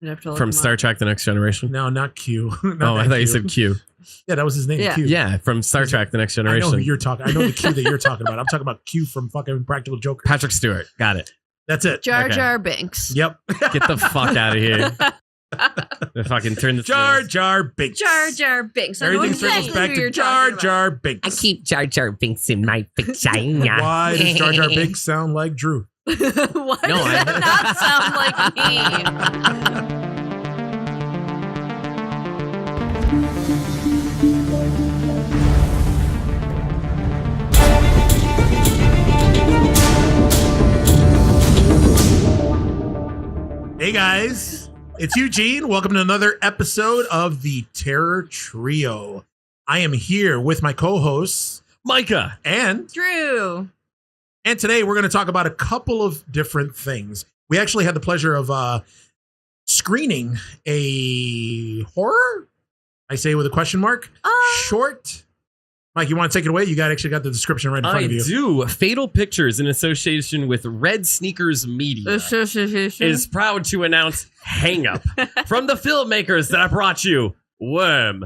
I'd have to look From him Star up. Trek: The Next Generation. No, not Q. Not Oh, I that thought you said Q. Yeah, that was his name. Yeah. Q. Yeah, from Star Trek: The Next I know Generation. who you're talking. I know the Q that you're talking about. I'm talking about Q from fucking Practical Joker. Patrick Stewart. Got it. That's it. Jar Okay. Jar Binks. Yep. Get the fuck out of here. If I can turn this. Jar Jar Binks. Jar Jar Binks. I know Everything exactly circles back who to you're Jar talking about. Jar Binks. Jar Jar Binks in my vagina. Why does Jar Jar Binks sound like Drew? Why No, does that not sound like me? Hey guys, it's Eugene. Welcome to another episode of the Terror Trio. I am here with my co-hosts Micah. and Drew. today we're going to talk about a couple of different things. We actually had the pleasure of screening a horror, I say with a question mark, short. Mike, you want to take it away? You actually got the description right in front I of you. do. Fatal Pictures, in association with Red Sneakers Media, is proud to announce Hang Up from the filmmakers that brought you Worm,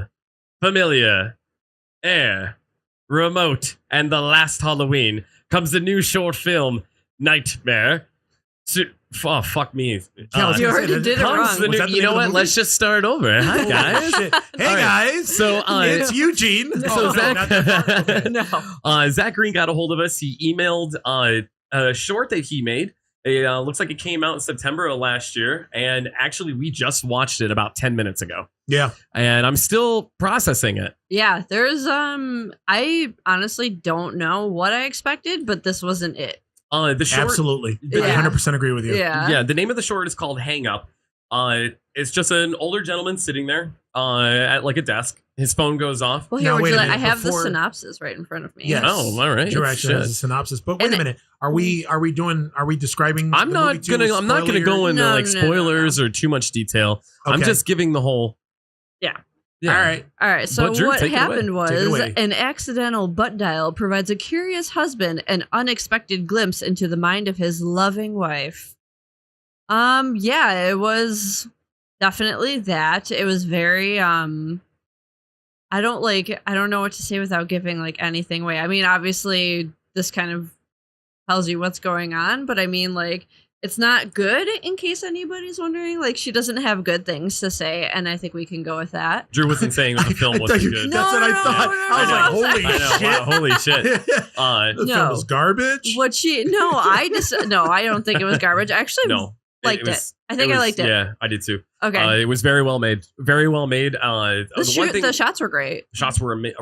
Familia, Air, Remote, and The Last Halloween. Comes the new short film, Nightmare. Oh, fuck me. Yeah, You already did it comes wrong. the Was that the you name know of the what? movie? Let's just start over. Hi, guys. Shit. Hey All right. guys, So, it's Eugene. So Oh, no, Zach, not that far. No. Zach Green got a hold of us. He emailed a short that he made. It looks like it came out in September of last year, and actually we just watched it about 10 minutes ago, Yeah, and I'm still processing it. Yeah, there's I honestly don't know what I expected, but this wasn't it. The short, absolutely. Yeah. I 100% agree with you. Yeah. the name of the short is called Hang Up. It's just an older gentleman sitting there at like a desk. His phone goes off. Well, Now, here, wait a I minute, have before- the synopsis right in front of me. Yes. Oh, all right. Drew actually has Shit. a synopsis, but wait And a minute. Are we describing? I'm the not movie too gonna. I'm not gonna go spoiler? into No, like no, no, spoilers or too much detail. I'm Okay. just giving the whole. Yeah. Yeah. All right. All right, so But Drew, what take it away. happened Take it was away. an accidental butt dial provides a curious husband an unexpected glimpse into the mind of his loving wife. Yeah, it was definitely that. It was very I don't know what to say without giving like anything away. I mean, obviously this kind of tells you what's going on, but I mean like it's not good in case anybody's wondering. Like she doesn't have good things to say, and I think we can go with that. Drew wasn't saying that the film wasn't good. That's what I No, thought. no, I was no, like, no. holy I know. shit. Wow, holy shit. The No. film is garbage. What she no, I don't think it was garbage. I actually No. liked it. I think I liked it. Yeah, I did too. Okay. It was very well made. Very well made. The shots were great. shots were really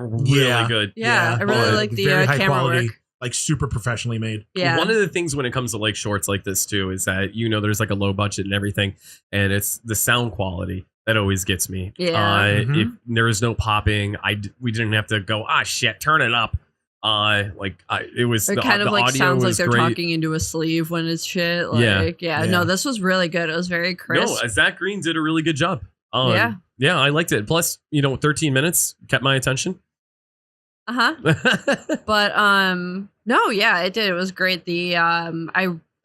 Yeah. good. Yeah, I really like the very high camera quality, work. like super professionally made. Yeah. One of the things when it comes to like shorts like this too is that there's like a low budget and everything, and it's the sound quality that always gets me. Yeah. Mhm. If there is no popping, we didn't have to go shit, turn it up. It was It the, kind the of like audio sounds like was they're great. talking into a sleeve when it's shit. Yeah. Like, yeah. Yeah. No, this was really good. It was very crisp. No, Zach Green did a really good job. Yeah. Yeah, I liked it. Plus, 13 minutes kept my attention. Uh-huh. But no, yeah, it did. It was great. The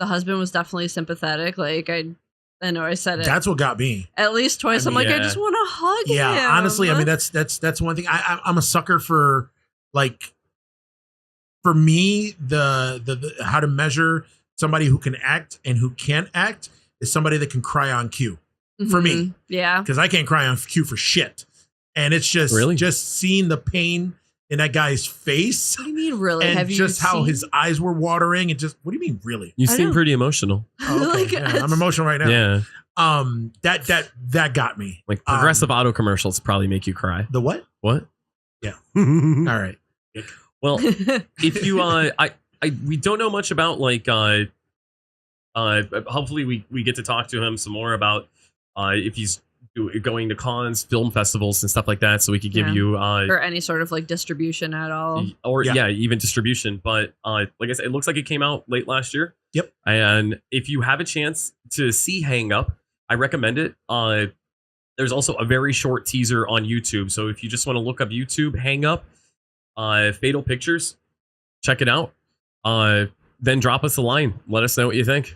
husband was definitely sympathetic. Like I know I said it That's what got me. at least twice. I I'm mean, like, I yeah. just want to hug him. Yeah, honestly, I mean that's one thing. I'm a sucker for like, for me, the how to measure somebody who can act and who can't act is somebody that can cry on cue. For me. Mhm. Yeah. Because I can't cry on cue for shit, and it's just Really? just seeing the pain in that guy's face What do you mean, really? and Have you just how seen- his eyes were watering and just what do you mean really? You I seem know. pretty emotional. Oh, okay. Like, Yeah, it's- I'm emotional right now. Yeah. That got me. Like progressive auto commercials probably make you cry. The what? What? Yeah. All All right. Well, if you we don't know much about like hopefully we get to talk to him some more about if he's going to cons, film festivals and stuff like that, so we could give Yeah. you or any sort of like distribution at all. or Yeah. even distribution. But like I said, it looks like it came out late last year. Yep. And if you have a chance to see Hang Up, I recommend it. There's also a very short teaser on YouTube, so if you just want to look up YouTube Hang Up, Fatal Pictures, check it out. Then drop us a line. Let us know what you think.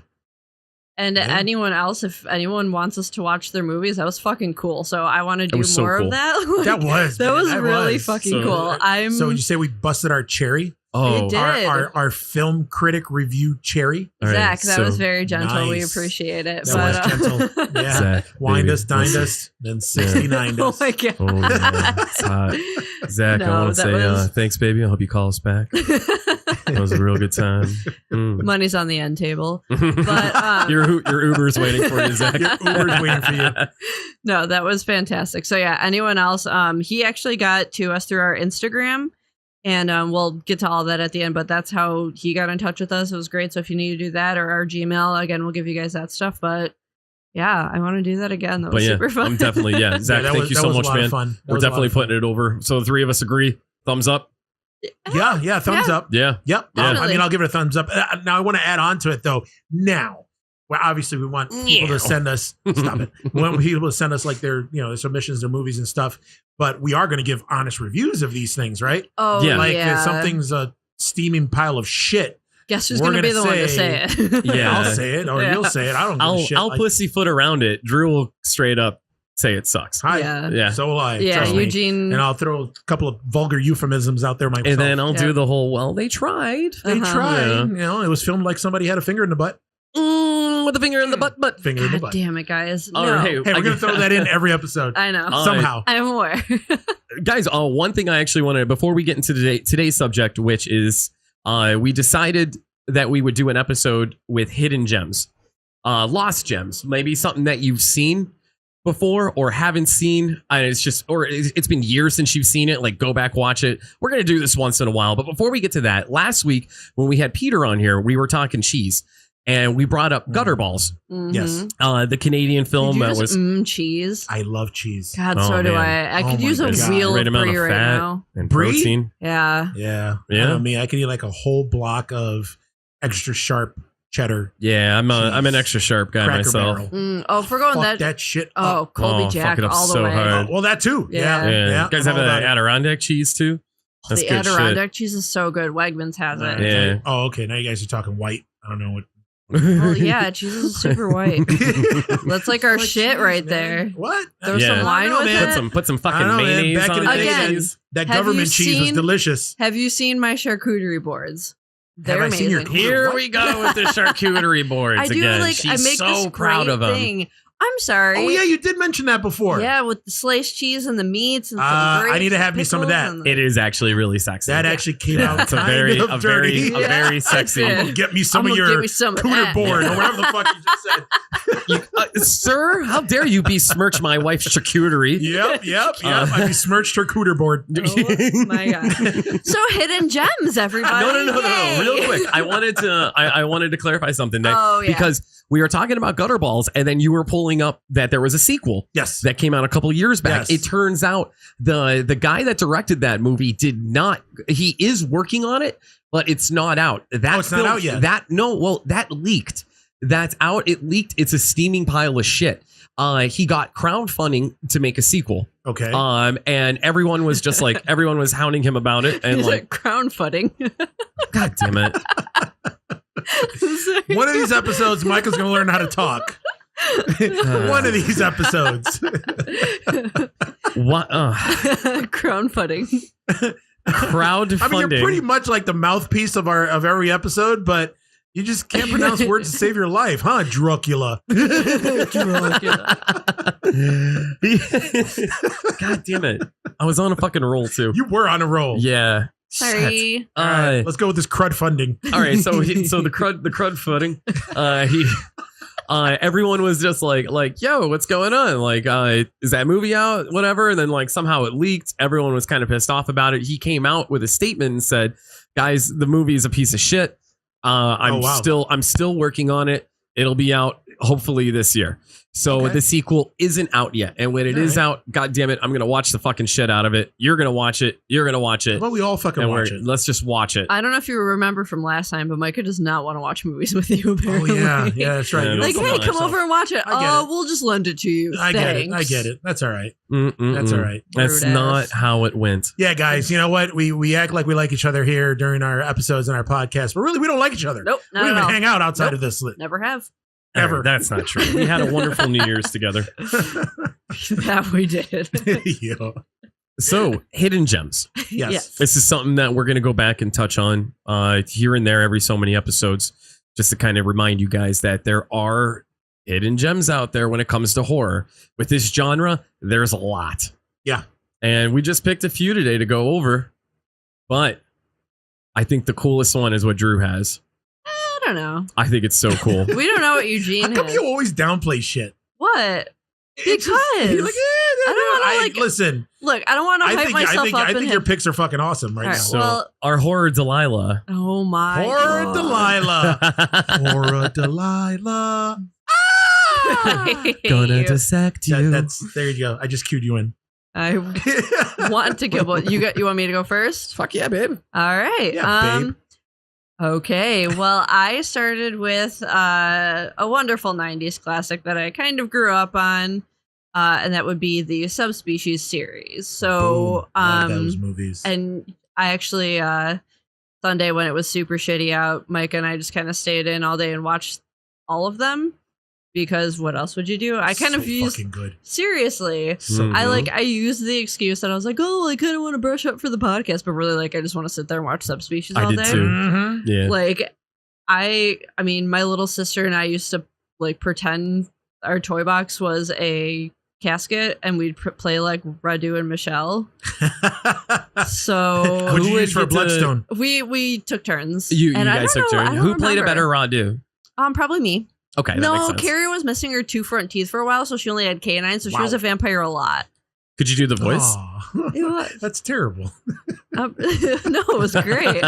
And anyone else, if anyone wants us to watch their movies, that was fucking cool. So I want to do was so more cool. of that. Like, That was really fucking So- cool. So would you say we busted our cherry? Oh, did. Our film critic review cherry? all right, Zach, that so- was very gentle. We Nice. appreciate it. That was gentle. Yeah. Zach, Wined baby, us, dined listen. us, then 69'd Oh us. my god. Oh, man, it's hot. Zach, I No, want to that say was- thanks, baby. I hope you call us back. That was a real good time. Mm. Money's on the end table. But your Uber's waiting for you, Zach. Your Uber's waiting for you. no, that was fantastic. So yeah, anyone else? He actually got to us through our Instagram, and we'll get to all that at the end. But that's how he got in touch with us. It was great. So if you need to do that or our Gmail, again, we'll give you guys that stuff. But yeah, I want to do that again. That was super fun. I'm definitely Zach. that thank was- you that so was a much, lot of man. fun. That We're was a lot definitely of fun. putting it over. So the three of us agree. Thumbs up. Yeah, thumbs up. Yeah. Yep. Yeah. I mean, I'll give it a thumbs up. Now, I want to add on to it, though. Now, well, obviously, we want people to send us, stop it. We want people to send us like their, their submissions, their movies and stuff. But we are going to give honest reviews of these things, right? Oh Yeah. Like yeah. if something's a steaming pile of shit. Guess who's we're going to be the gonna one to say it? Yeah. I'll say it, or Yeah. you'll say it. I don't give a shit. I'll Like, pussyfoot around it. Drew will straight up say it sucks. hi. Yeah. Yeah. So will I. Yeah, trust me. Eugene. And I'll throw a couple of vulgar euphemisms out there myself. And then I'll Yeah. do the whole, well, they tried. they Uh-huh. tried. Yeah. It was filmed like somebody had a finger in the butt. With the finger in the butt. Finger in the God butt. damn it, guys. All No. right. Hey, we're gonna throw that in every episode I know. somehow. I'm aware. Guys, one thing I actually wanted, before we get into today's subject, which is we decided that we would do an episode with hidden gems, lost gems, maybe something that you've seen before or haven't seen. It's been years since you've seen it. Like, go back, watch it. We're going to do this once in a while. But before we get to that, last week when we had Peter on here, we were talking cheese. And we brought up Gutter Balls, Yes. the Canadian film Did you that just was cheese? I love cheese. God, Oh, so do man. I. I could Oh use my a God. wheel Right of amount of brie right fat. now. and Brie? protein. Yeah. Yeah. Yeah. I know me. I can eat like a whole block of extra sharp cheddar Yeah, I'm an Cheese. extra sharp guy Cracker myself. Barrel. Oh, if we're going Fuck that. shit Oh, up. Colby Oh, Jack fuck it up all the so way. hard. Oh, well, that too. Yeah. Yeah, you guys have I'm all an about it. Adirondack cheese too? That's The good shit. Adirondack cheese is so good. Wegmans has it. Yeah. Oh, okay. Now you guys are talking white. I don't know what. Well, yeah, cheese is super white. That's like our Like shit cheese, right man. there. What? Throw Yeah. some wine I don't know, with man. it. Put some I fucking don't know, man. mayonnaise Back on in the it. day, Again, that have you government cheese was seen- delicious. Have you seen my charcuterie boards? They're I seen your amazing. Here What? we go with the charcuterie boards I do again. like. She's I make so this proud great of them. thing. I'm sorry. Oh yeah, you did mention that before. Yeah, with the sliced cheese and the meats and some I grapes need to and have me some of that. pickles and the- It is actually really sexy. That actually came Yeah, out. it's a kind very, of a dirty. very, a very Yeah, sexy. it I'm is. gonna get me some I'm of gonna your give me some of cooter that. board or whatever the fuck you just said. Sir, how dare you besmirch my wife's charcuterie? Yep. I besmirched her cooter board. Oh my god! So hidden gems, everybody. No. Yay. Real quick, I wanted to clarify something there Oh yeah. because we were talking about Gutter Balls, and then you were pulling up that there was a sequel Yes. that came out a couple years back. Yes. It turns out the guy that directed that movie did not. He is working on it, but it's not out. That it's not out yet. That leaked. That's out. It leaked. It's a steaming pile of shit. He got crowdfunding to make a sequel. Okay. And everyone was just like, everyone was hounding him about it, and like, crown footing. God damn it. One of these episodes, Micah's going to learn how to talk. One of these episodes. What? crown footing. Crowdfunding. I mean, you're pretty much like the mouthpiece of every episode, but you just can't pronounce words to save your life, huh, Dracula? God damn it. I was on a fucking roll too. You were on a roll. Yeah. Sorry. Shit. All right, let's go with this crud funding. All right, so the crud footing. Everyone was just like, yo, what's going on? Like, is that movie out? Whatever. And then like somehow it leaked. Everyone was kind of pissed off about it. He came out with a statement and said, guys, the movie is a piece of shit. I'm still working on it. It'll be out hopefully this year. So Okay. the sequel isn't out yet. And when it is out, God damn it, I'm going to watch the fucking shit out of it. You're going to watch it. You're going to watch it. Well, we all fucking And watch it. let's just watch it. I don't know if you remember from last time, but Micah does not want to watch movies with you. Oh Apparently. yeah, that's right. Yeah, You Like, don't hey, fucking come yourself. over and watch it. I get Oh, it. we'll just lend it to you. I Thanks. get it. That's all right. Mm-mm-mm. That's all right. That's Rude not ass. how it went. Yeah, guys, you know what? We act like we like each other here during our episodes and our podcast, but really we don't like each other. Nope. We Not don't at even all. hang out outside Nope. of this. Never have. Ever. That's not true. We had a wonderful New Year's together. That we did. Yeah. So, hidden gems. Yes. Yes. This is something that we're going to go back and touch on here and there every so many episodes, just to kind of remind you guys that there are hidden gems out there when it comes to horror. With this genre, there's a lot. Yeah. And we just picked a few today to go over. But I think the coolest one is what Drew has. I don't know. I think it's so cool. We don't know what Eugene How come has. you always downplay shit? What? It's just- you're like, I don't wanna, like- listen. Look, I don't want to hype myself up. I think in your him. picks are fucking awesome right All now. right, So well- our Horror Delilah. Oh my Horror God. Delilah. Horror Delilah. Gonna dissect you. There you go. I just cued you in. I want to go. You want me to go first? Fuck yeah, babe. All right. Yeah, babe. Okay. Well, I started with a wonderful 90s classic that I kind of grew up on. And that would be the Subspecies series. So, Boom. Love those movies. and I actually, Sunday when it was super shitty out, Micah and I just kind of stayed in all day and watched all of them. Because what else would you do? I kind So of used, fucking good. seriously, So I used the excuse that I was like, oh, I kind of want to brush up for the podcast, but really, like, I just want to sit there and watch Subspecies I all did day. too. Mhm. Yeah. Like, I mean, my little sister and I used to like pretend our toy box was a casket, and we'd play like Radu and Michelle. So What'd you Who use for a would get to- bloodstone? we took turns. You And I guys don't took know, I turns. don't Who played a remember. better Radu? Probably me. Okay, that makes No, sense. Carrie was missing her 2 front teeth for a while, so she only had canines, so she Wow. was a vampire a lot. Could you do the voice? Aw. It was. That's terrible. No, it was great.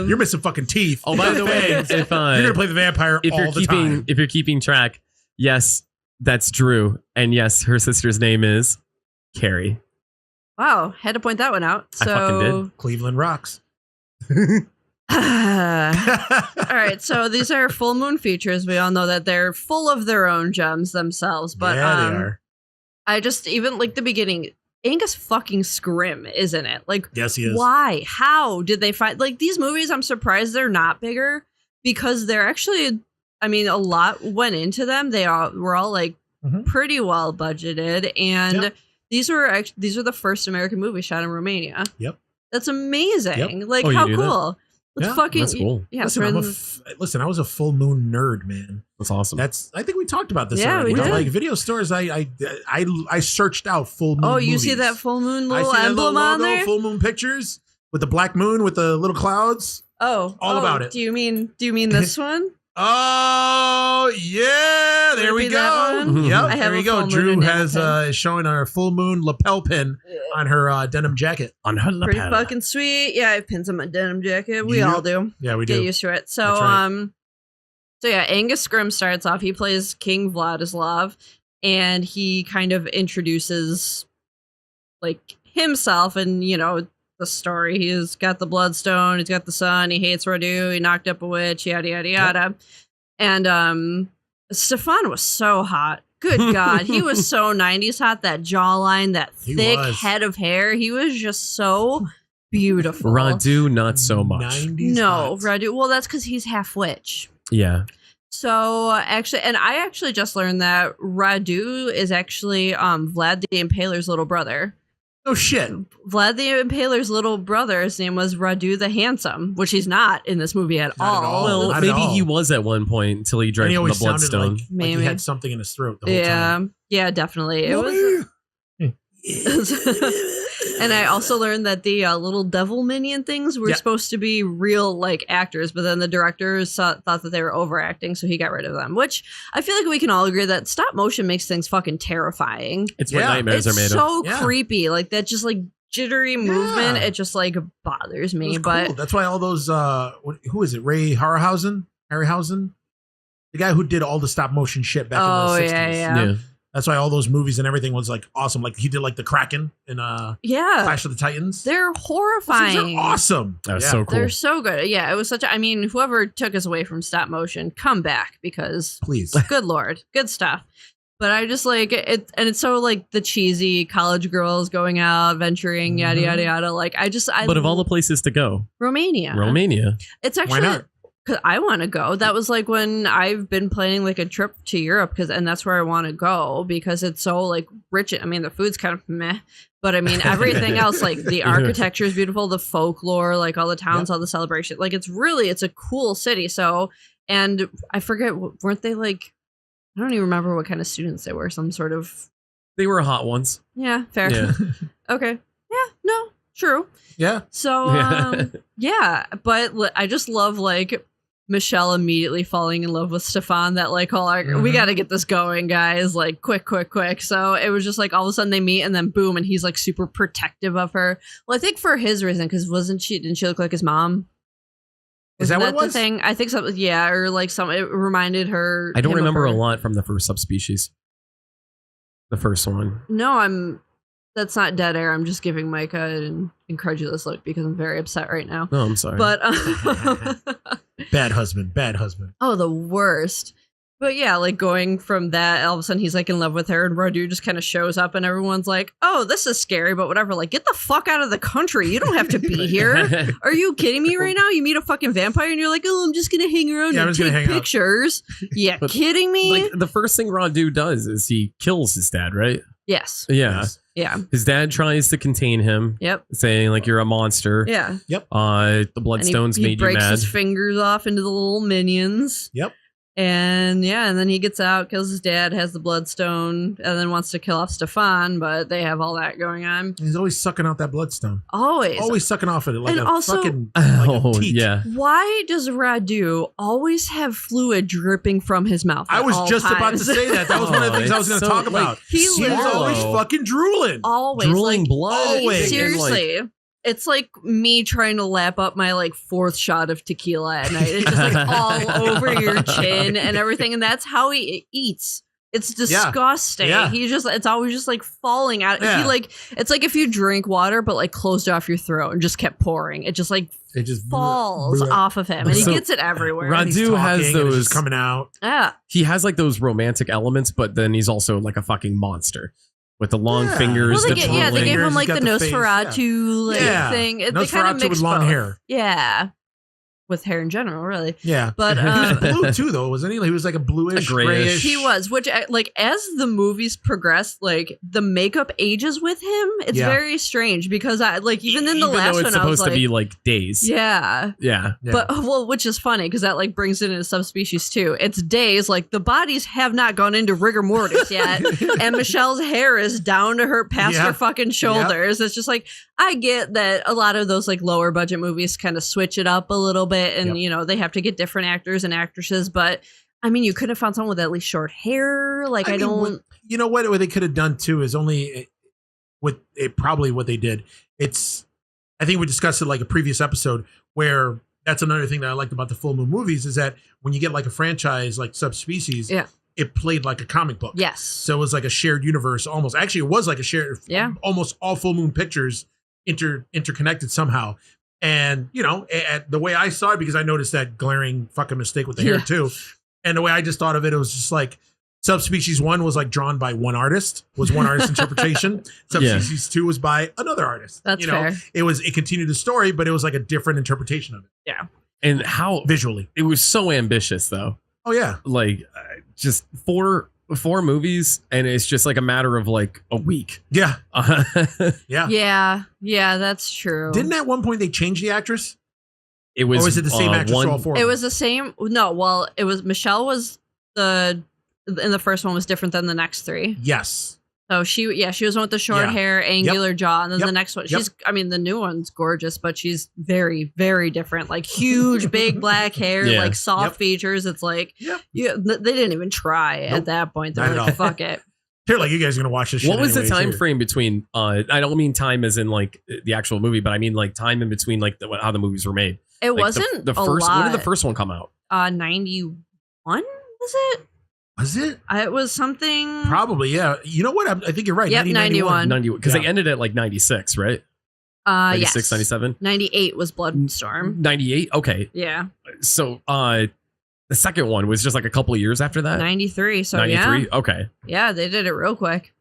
You're missing fucking teeth. Oh, by the way, if you're gonna play the vampire if you're all the keeping time. if you're keeping track, yes, that's Drew, and yes, her sister's name is Carrie. Wow, had to point that one out. I fucking So, Cleveland rocks. all right, so these are full moon features. We all know that they're full of their own gems themselves, but yeah, they are. I just even like the beginning. Angus fucking Scrim is in it. Like, Yes, he is. why? How did they find like these movies? I'm surprised they're not bigger because they're actually. I mean, a lot went into them. They all were all like Mhm. pretty well budgeted, and Yep. these are the first American movies shot in Romania. Yep. That's amazing. Yep. Like, Oh, you how knew that? cool. Let's Yeah, fucking that's cool. Yeah, Listen, I was a full moon nerd, man. That's awesome. I think we talked about this Yeah, already. we How, did. like video stores, I searched out full moon. Oh, you see movies. that full moon I little see that emblem little on logo, there? full moon pictures with the black moon with the little clouds. Oh, all about it. Do you mean this one? Oh yeah, there Would it we be that go. one? Yep, I there have we a go. full moon Drew enamel has pin. showing our full moon lapel pin on her denim jacket. On her Pretty lapel. fucking sweet. Yeah, I have pins on my denim jacket. We Yep. all do. Yeah, we Get do. used to it. So, That's right. so yeah, Angus Scrim starts off. He plays King Vladislav, and he kind of introduces like himself and the story. He's got the bloodstone. He's got the son. He hates Radu. He knocked up a witch. Yada yada yada. And Stefan was so hot. Good God, he was so 90s hot. That jawline, that He thick was. head of hair. He was just so beautiful. Radu, not so much. 90s No, hot. Radu. Well, that's because he's half witch. Yeah. So I actually just learned that Radu is actually Vlad the Impaler's little brother. Oh shit. Vlad the Impaler's little brother's name was Radu the Handsome, which he's not in this movie at Not at all. all. Well, not at maybe all. he was at one point until he And drank he from the always sounded bloodstone. like he Maybe. had something in his throat the whole Yeah, time. yeah, definitely. It was. And I also learned that the little devil minion things were Yeah. supposed to be real like actors, but then the directors thought that they were overacting, so he got rid of them. Which I feel like we can all agree that stop motion makes things fucking terrifying. It's what Yeah. nightmares It's are made of. so Yeah. creepy, like that just like jittery movement. Yeah. It just like bothers It me. was But cool. That's why all those who is it? Ray Harryhausen? The guy who did all the stop motion shit back in the 60s. yeah. That's why all those movies and everything was like awesome. Like he did like the Kraken in Yeah, Clash of the Titans. they're Those things horrifying. are awesome. That was Yeah. so cool. They're so good. Yeah, it was such a. I mean, whoever took us away from stop motion, come back because Please. good lord, good stuff. But I just like it, and it's so like the cheesy college girls going out, venturing, yada Mhm. yada yada. Like I But of all the places to go, Romania, Romania. it's Why actually not? Because I want to go. That was like when I've been planning like a trip to Europe, and that's where I want to go because it's so like rich. I mean, the food's kind of meh, but I mean, everything else, like the architecture is beautiful, the folklore, like all the towns, all the celebration. Like it's a cool city. So, and I forget, weren't they like, I don't even remember what kind of students they were. Some sort of. They were hot ones. Yeah, fair. Yeah. Okay. Yeah, no, true. Yeah. So, yeah, but I just love like Michelle immediately falling in love with Stefan. That like, we got to get this going, guys. Like, quick. So it was just like all of a sudden they meet and then boom, and he's like super protective of her. Well, I think for his reason, because didn't she look like his mom? Is that what it was? The thing? I think so. Yeah, or like it reminded her. I don't remember a lot from the first subspecies. The first one. No, that's not dead air. I'm just giving Micah an incredulous look because I'm very upset right now. No, I'm sorry. But bad husband. Oh, the worst. But yeah, like going from that, all of a sudden he's like in love with her, and Radu just kind of shows up, and everyone's like, "Oh, this is scary," but whatever. Like, get the fuck out of the country. You don't have to be here. Are you kidding me right now? You meet a fucking vampire, and you're like, "Oh, I'm just gonna hang around and take pictures." Yeah, kidding me? Like the first thing Radu does is he kills his dad, right? Yes. Yeah. Yeah. His dad tries to contain him. Yep. Saying like you're a monster. Yeah. Yep. The Bloodstones made you mad. He breaks his fingers off into the little minions. Yep. And yeah, and then he gets out, kills his dad, has the bloodstone, and then wants to kill off Stefan, but they have all that going on. He's always sucking out that bloodstone. Always sucking off it like and a also, fucking like a teat. Yeah. Why does Radu always have fluid dripping from his mouth? I was just about to say that. That was one of the things I was going to talk about. He was always fucking drooling. Always. Drooling blood. Always. Seriously. It's like me trying to lap up my like fourth shot of tequila at night. It's just like all over your chin and everything. And that's how he eats. It's disgusting. Yeah. It's always just like falling out. Yeah. It's like if you drink water, but like closed off your throat and just kept pouring. It just falls off of him, and he gets it everywhere. Radu has those coming out. Yeah. He has like those romantic elements, but then he's also like a fucking monster. With the long fingers. Well, they gave him like the Nosferatu thing. They kind of mixed with long hair. Yeah. With hair in general, really. Yeah. But he was blue too, though, wasn't he? He was like a bluish, grayish. He was, which like as the movies progress, like the makeup ages with him. It's very strange because even in the last one, it's supposed to be like days. Yeah. But which is funny because that like brings it into subspecies too. It's days, like the bodies have not gone into rigor mortis yet, and Michelle's hair is down to her past her fucking shoulders. It's just like I get that a lot of those like lower budget movies kind of switch it up a little bit. And they have to get different actors and actresses, but I mean, you could have found someone with at least short hair. Like I don't. What they could have done too is only with it. Probably what they did. I think we discussed it like a previous episode where that's another thing that I liked about the full moon movies is that when you get like a franchise like Subspecies, it played like a comic book. Yes. So it was like a shared universe almost. Actually, it was like a shared. Yeah. Almost all full moon pictures interconnected somehow. And, the way I saw it, because I noticed that glaring fucking mistake with the hair too. And the way I just thought of it, it was just like Subspecies 1 was like drawn by one artist, was one artist's interpretation. Subspecies 2 was by another artist. That's fair. It continued the story, but it was like a different interpretation of it. Yeah. And how visually. It was so ambitious though. Oh yeah. Like just four movies, and it's just like a matter of like a week. Yeah. Yeah, that's true. Didn't at one point they change the actress? It was. Or was it the same actress for all four? It was the same. No, well, it was Michelle was in the first one was different than the next three. Yes. So she was one with the short hair, angular jaw, and then the next one, the new one's gorgeous, but she's very, very different. Like huge, big black hair, like soft features. It's like, they didn't even try at that point. They're like, fuck it. They're like, you guys are gonna watch this shit. What was the time frame between? I don't mean time as in like the actual movie, but I mean like time in between like how the movies were made. It like wasn't the first. A lot. When did the first one come out? 91 was it? Was it? It was something. Probably, yeah. You know what? I think you're right. Yep, 91. Because they ended at like 96, right? 96, yes. 97? 98 was Bloodstorm. 98? Okay. Yeah. So the second one was just like a couple of years after that? 93. So 93? Okay. Yeah, they did it real quick.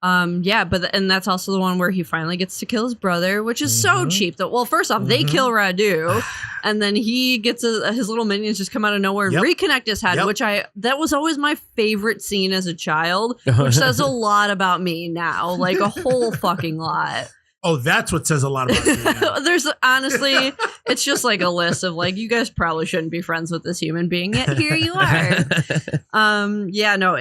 Yeah, and that's also the one where he finally gets to kill his brother, which is so cheap. Well, first off, they kill Radu, and then he gets his little minions just come out of nowhere and reconnect his head, which that was always my favorite scene as a child, which says a lot about me now, like a whole fucking lot. Oh, that's what says a lot about you now. There's honestly, it's just like a list of like, you guys probably shouldn't be friends with this human being, yet here you are. Yeah, no,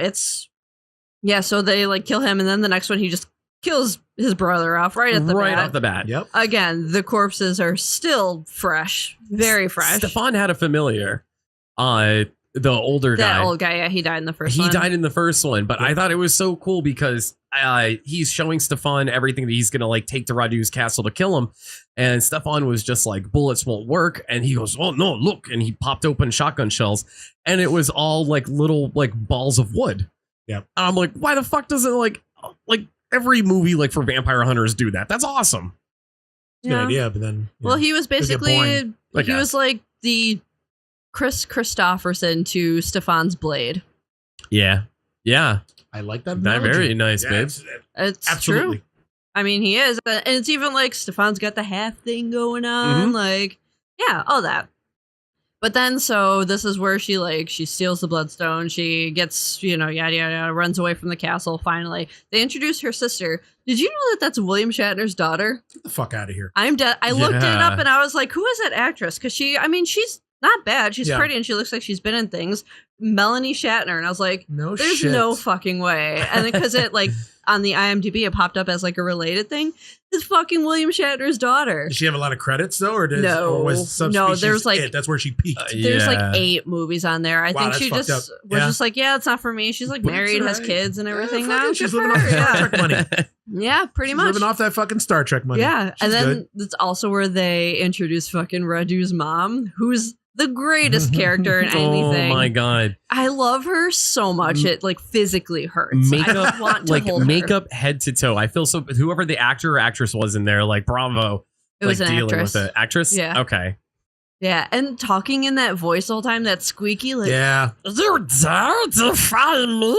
yeah, so they like kill him, and then the next one he just kills his brother off right off the bat. Yep. Again, the corpses are still fresh, very fresh. Stefan had a familiar. The older guy. That old guy, yeah, he died in the first one. He died in the first one, but I thought it was so cool because he's showing Stefan everything that he's gonna like take to Radu's castle to kill him, and Stefan was just like, bullets won't work, and he goes, oh no, look, and he popped open shotgun shells, and it was all like little like balls of wood. Yeah, and I'm like, why the fuck doesn't like every movie like for vampire hunters do that? That's awesome. Good idea, but then well, he was basically he was like the Chris Christopherson to Stefan's Blade. Yeah. I like that. Very nice, babe. It's absolutely true. I mean, he is, and it's even like Stefan's got the half thing going on, like all that. But then, so this is where she steals the bloodstone. She gets, yada yada, runs away from the castle. Finally, they introduce her sister. Did you know that that's William Shatner's daughter? Get the fuck out of here! I'm dead. I looked it up and I was like, who is that actress? Because she's not bad. She's pretty and she looks like she's been in things. Melanie Shatner. And I was like, there's no fucking way. And then because it like on the IMDb, it popped up as like a related thing. It's fucking William Shatner's daughter. Does she have a lot of credits though? Or was there's like, that's where she peaked. There's like 8 movies on there. I think she just was just like, it's not for me. She's like married, has kids and everything now. She's living off Star Trek money. Yeah, pretty much. Living off that fucking Star Trek money. Yeah. And then it's also where they introduce fucking Radu's mom, who's the greatest character in anything. Oh my god, I love her so much. It like physically hurts. Makeup, I want to hold makeup her. head to toe. I feel so. Whoever the actor or actress was in there, like bravo. It was an dealing actress. with it. Actress. Yeah. Okay. Yeah, and talking in that voice the whole time, that squeaky like. Yeah. You're there to find me.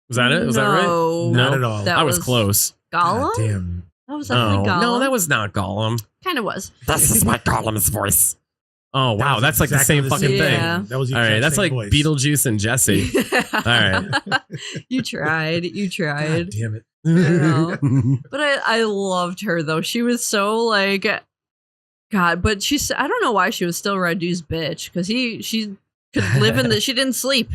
Was that it? Was that right? No, not at all. I was close. Gollum. God damn. That was definitely Gollum. No, that was not Gollum. Kind of was. This is my Gollum's voice. Oh wow, that's like the same fucking thing. Yeah. That was all right. That's like voice. Beetlejuice and Jesse. All right. You tried. God damn it. But I loved her though. She was so like, God. But I don't know why she was still Radu's bitch, because she could live in the. She didn't sleep.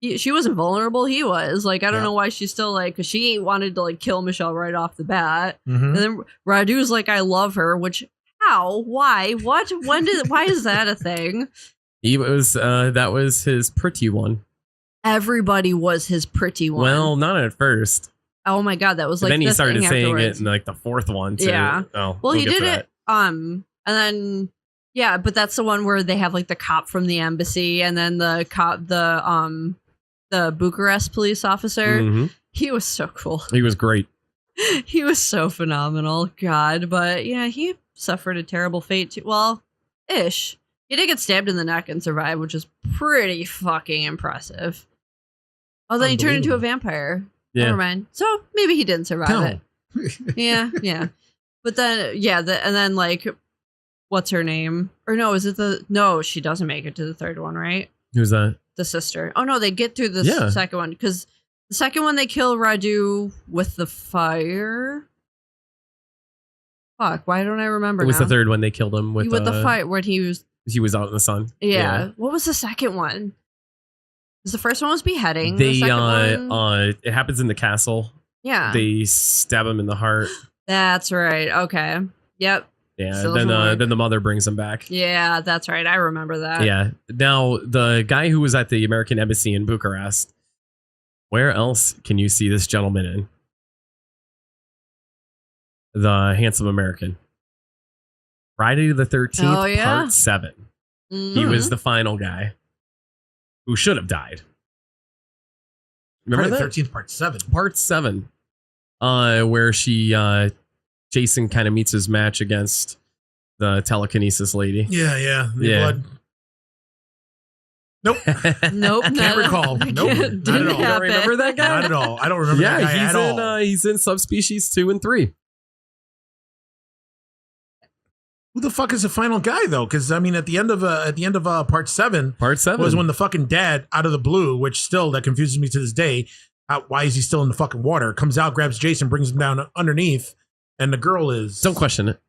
She wasn't vulnerable. He was like, I don't know why she's still like, because she wanted to like kill Michelle right off the bat, and then Radu's like, I love her, which. How? Why? What? When did? Why is that a thing? He was. That was his pretty one. Everybody was his pretty one. Well, not at first. Oh my god, that was like. Then he started saying afterwards. it in like the 4th one too. Yeah. Oh, well, he did it. And then but that's the one where they have like the cop from the embassy, and then the cop, the Bucharest police officer. He was so cool. He was great. He was so phenomenal. God, but yeah, he suffered a terrible fate too. Well, ish. He did get stabbed in the neck and survived, which is pretty fucking impressive. Oh, then he turned into a vampire. Yeah. Never mind. So maybe he didn't survive it. Yeah. But then, and then like, what's her name? Or no, no, she doesn't make it to the 3rd one, right? Who's that? The sister. Oh no, they get through the second one, because the second one they kill Radu with the fire. Fuck, why don't I remember? It was now? the 3rd one they killed him with the fire when he was out in the sun. Yeah. What was the second one? Because the first one was beheading. They the second one, it happens in the castle. Yeah. They stab him in the heart. That's right. Okay. Yep. Yeah. Then the mother brings him back. Yeah, that's right. I remember that. Yeah. Now the guy who was at the American embassy in Bucharest. Where else can you see this gentleman in? The Handsome American. Friday the 13th, Part 7. He was the final guy who should have died. Remember Friday that? 13th, Part 7. Part 7. Where Jason kind of meets his match against the telekinesis lady. Yeah. Blood. Nope. Nope. Can't recall. Nope. Not at all. Didn't You don't happen. remember that guy? Not at all. I don't remember that guy at all. He's in Subspecies 2 and 3. Who the fuck is the final guy though? Because I mean, at the end of part 7, was when the fucking dad, out of the blue, which still that confuses me to this day. Why is he still in the fucking water? Comes out, grabs Jason, brings him down underneath, and the girl is. Don't question it.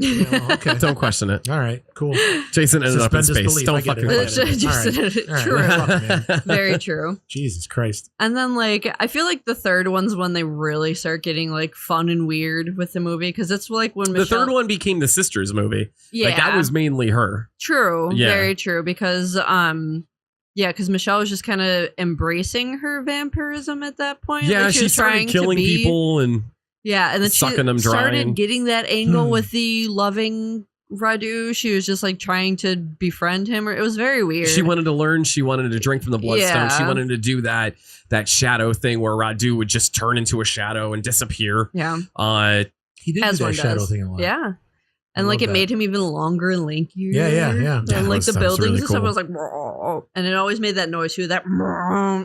Okay. Don't question it. All right, cool. Jason ended up in Suspend space. disbelief. Don't I get fucking it. question it. All right. True. Fuck, man. Very true. Jesus Christ. And then, like, I feel like the third one's when they really start getting, like, fun and weird with the movie. Because it's like when The Michelle... third one became the sisters movie. Yeah. Like, that was mainly her. True. Yeah. Very true. Because, because Michelle was just kind of embracing her vampirism at that point. Yeah, Like, she was started trying to killing be- people and Yeah, and then sucking she them dry started and- getting that angle Hmm. with the loving Radu. She was just like trying to befriend him. Or it was very weird. she wanted to learn. She wanted to drink from the bloodstone. She Yeah. wanted to do that shadow thing where Radu would just turn into a shadow and disappear. Yeah, He did as do one that shadow does. thing a lot. Yeah, I and like love it that. made him even longer and lankier. Yeah. And Yeah, like the that was buildings really and stuff cool. was like, "Whoa," and it always made that noise too. That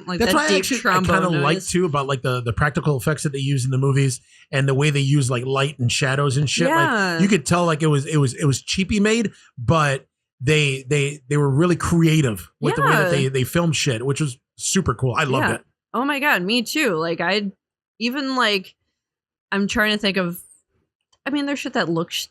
like That's that why deep I trombone kind of noise. like too about like the practical effects that they use in the movies and the way they use like light and shadows and shit. Yeah. Like you could tell like it was cheapy made, but they were really creative with the way that they filmed shit, which was super cool. I loved it. Oh my god, me too. Like I even like I'm trying to think of. I mean, there's shit that looks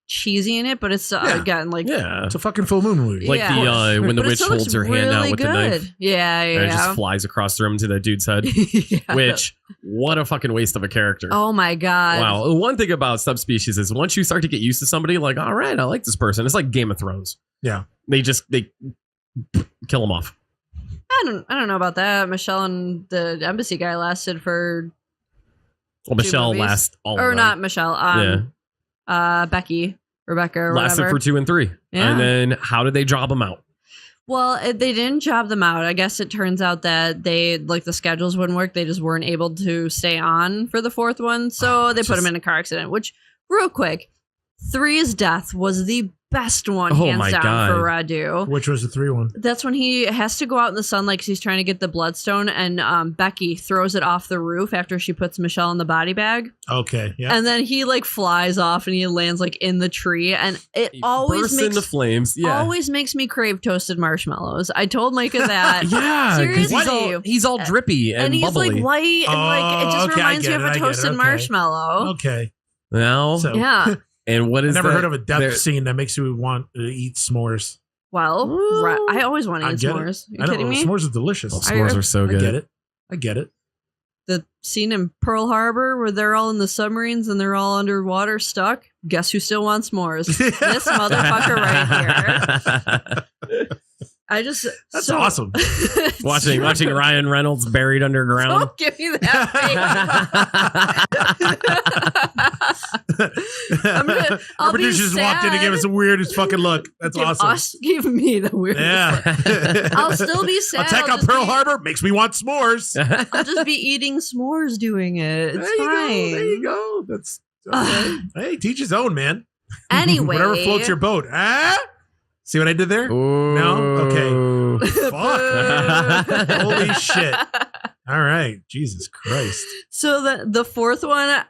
cheesy in it, but it's again like Yeah. It's a fucking full moon movie. Like Yeah. when the But it witch still holds looks her hand out really with the knife. Yeah, And it yeah. just flies across the room to that dude's head. Yeah. Which, what a fucking waste of a character. Oh my god. Wow. The one thing about Subspecies is once you start to get used to somebody, like, all right, I like this person. It's like Game of Thrones. Yeah. They kill them off. I don't know about that. Michelle and the embassy guy lasted for Well, Michelle movies. lasts all of or them. not Michelle. Rebecca or Lasted whatever. for 2 and 3. Yeah. And then how did they job them out? Well, they didn't job them out. I guess it turns out that they like the schedules wouldn't work. They just weren't able to stay on for the fourth one, so they put him in a car accident. Which, real quick, 3's death was the best one, Oh hands my down, God. for Radu. Which was the 3 one? That's when he has to go out in the sunlight because he's trying to get the bloodstone, and Becky throws it off the roof after she puts Michelle in the body bag. Okay. Yeah. And then he like flies off and he lands like in the tree, and it He always bursts makes into flames. Yeah. always makes me crave toasted marshmallows. I told Micah that. Yeah, because Seriously. he's all drippy and, And he's bubbly. like white and like it just Okay, I reminds get me of it, I a get it, toasted okay. marshmallow. Okay. Now, So Yeah. and what I is never that? heard of a death There- scene that makes you want to eat s'mores. Well, I always want to I eat get s'mores. it. You I kidding know me? s'mores are delicious. Oh, s'mores are so I good. get it. I get it. The scene in Pearl Harbor where they're all in the submarines and they're all underwater stuck. Guess who still wants s'mores? This motherfucker right here. I just That's awesome. watching Ryan Reynolds buried underground. Don't give me that. Our producer just walked in and gave us the weirdest fucking look. That's awesome. Give me the weirdest. Yeah. I'll still be sad. Attack I'll on just Pearl be- Harbor makes me want s'mores. I'll just be eating s'mores doing it. It's There you fine. go. There you go. That's okay. Hey, teach his own, man. Anyway. Whatever floats your boat. Ah? See what I did there? No? Okay. Fuck. Holy shit. All right. Jesus Christ. So the fourth one,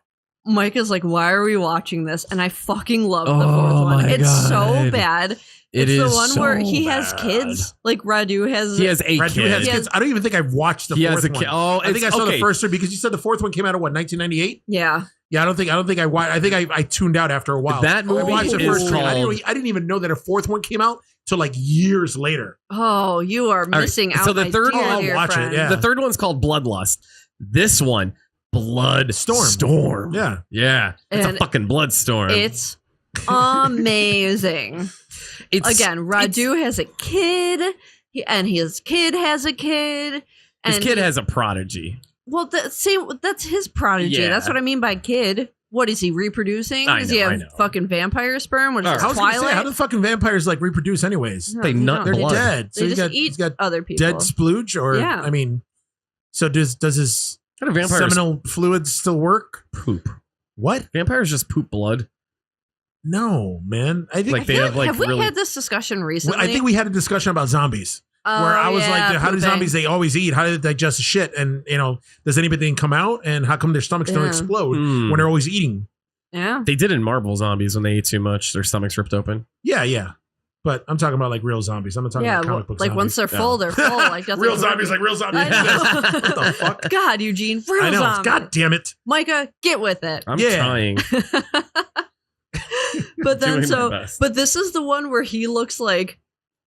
Mike is like, why are we watching this? And I fucking love the Oh fourth one. my It's so God. bad. It It's is the one so where he has bad. kids. Like Radu has. He has 8 Brad, you kids. has kids. I don't even think I've watched the He fourth has a one. kid. Oh, I think I saw the okay. first one because you said the fourth one came out in what, 1998? Yeah. Yeah, I don't think I watched. I think I tuned out after a while. That movie I watched the is first three. called- I didn't even know that a fourth one came out till like years later. Oh, you are right, missing out. so the my third dear, one- I'll dear watch it, friend. yeah. The third one's called Bloodlust. This one, Blood Storm. Yeah. Yeah. It's And a fucking blood storm. It's amazing. Again, Radu has a kid, and his kid has a kid. And His kid has a prodigy. Well, that's his prodigy. Yeah. That's what I mean by kid. What is he reproducing? I Does he know, I have know. fucking vampire sperm? What is All this, right. I was gonna say, Twilight? how do fucking vampires like reproduce anyways? No, They you nut don't. They're blood. dead. So They he's just got eat he's got other people. dead splooge, or Yeah. I mean, so does his What kind of vampires seminal fluids still work? poop? What? Vampires just poop blood. No, man. I think Like, they have, like, have we really- had this discussion recently? I think we had a discussion about zombies. Where I was like, how do pooping. zombies, they always eat? How do they digest the shit? And, does anything come out? And how come their stomachs don't explode when they're always eating? Yeah. They did in Marvel zombies when they ate too much, their stomachs ripped open. Yeah. But I'm talking about like real zombies. I'm not talking about comic book like zombies. once they're full, they're full. Like real zombies, like real zombies. What the fuck? God, Eugene, real I know. zombies. God damn it. Micah, get with it. I'm trying. But then Doing my best. but this is the one where he looks like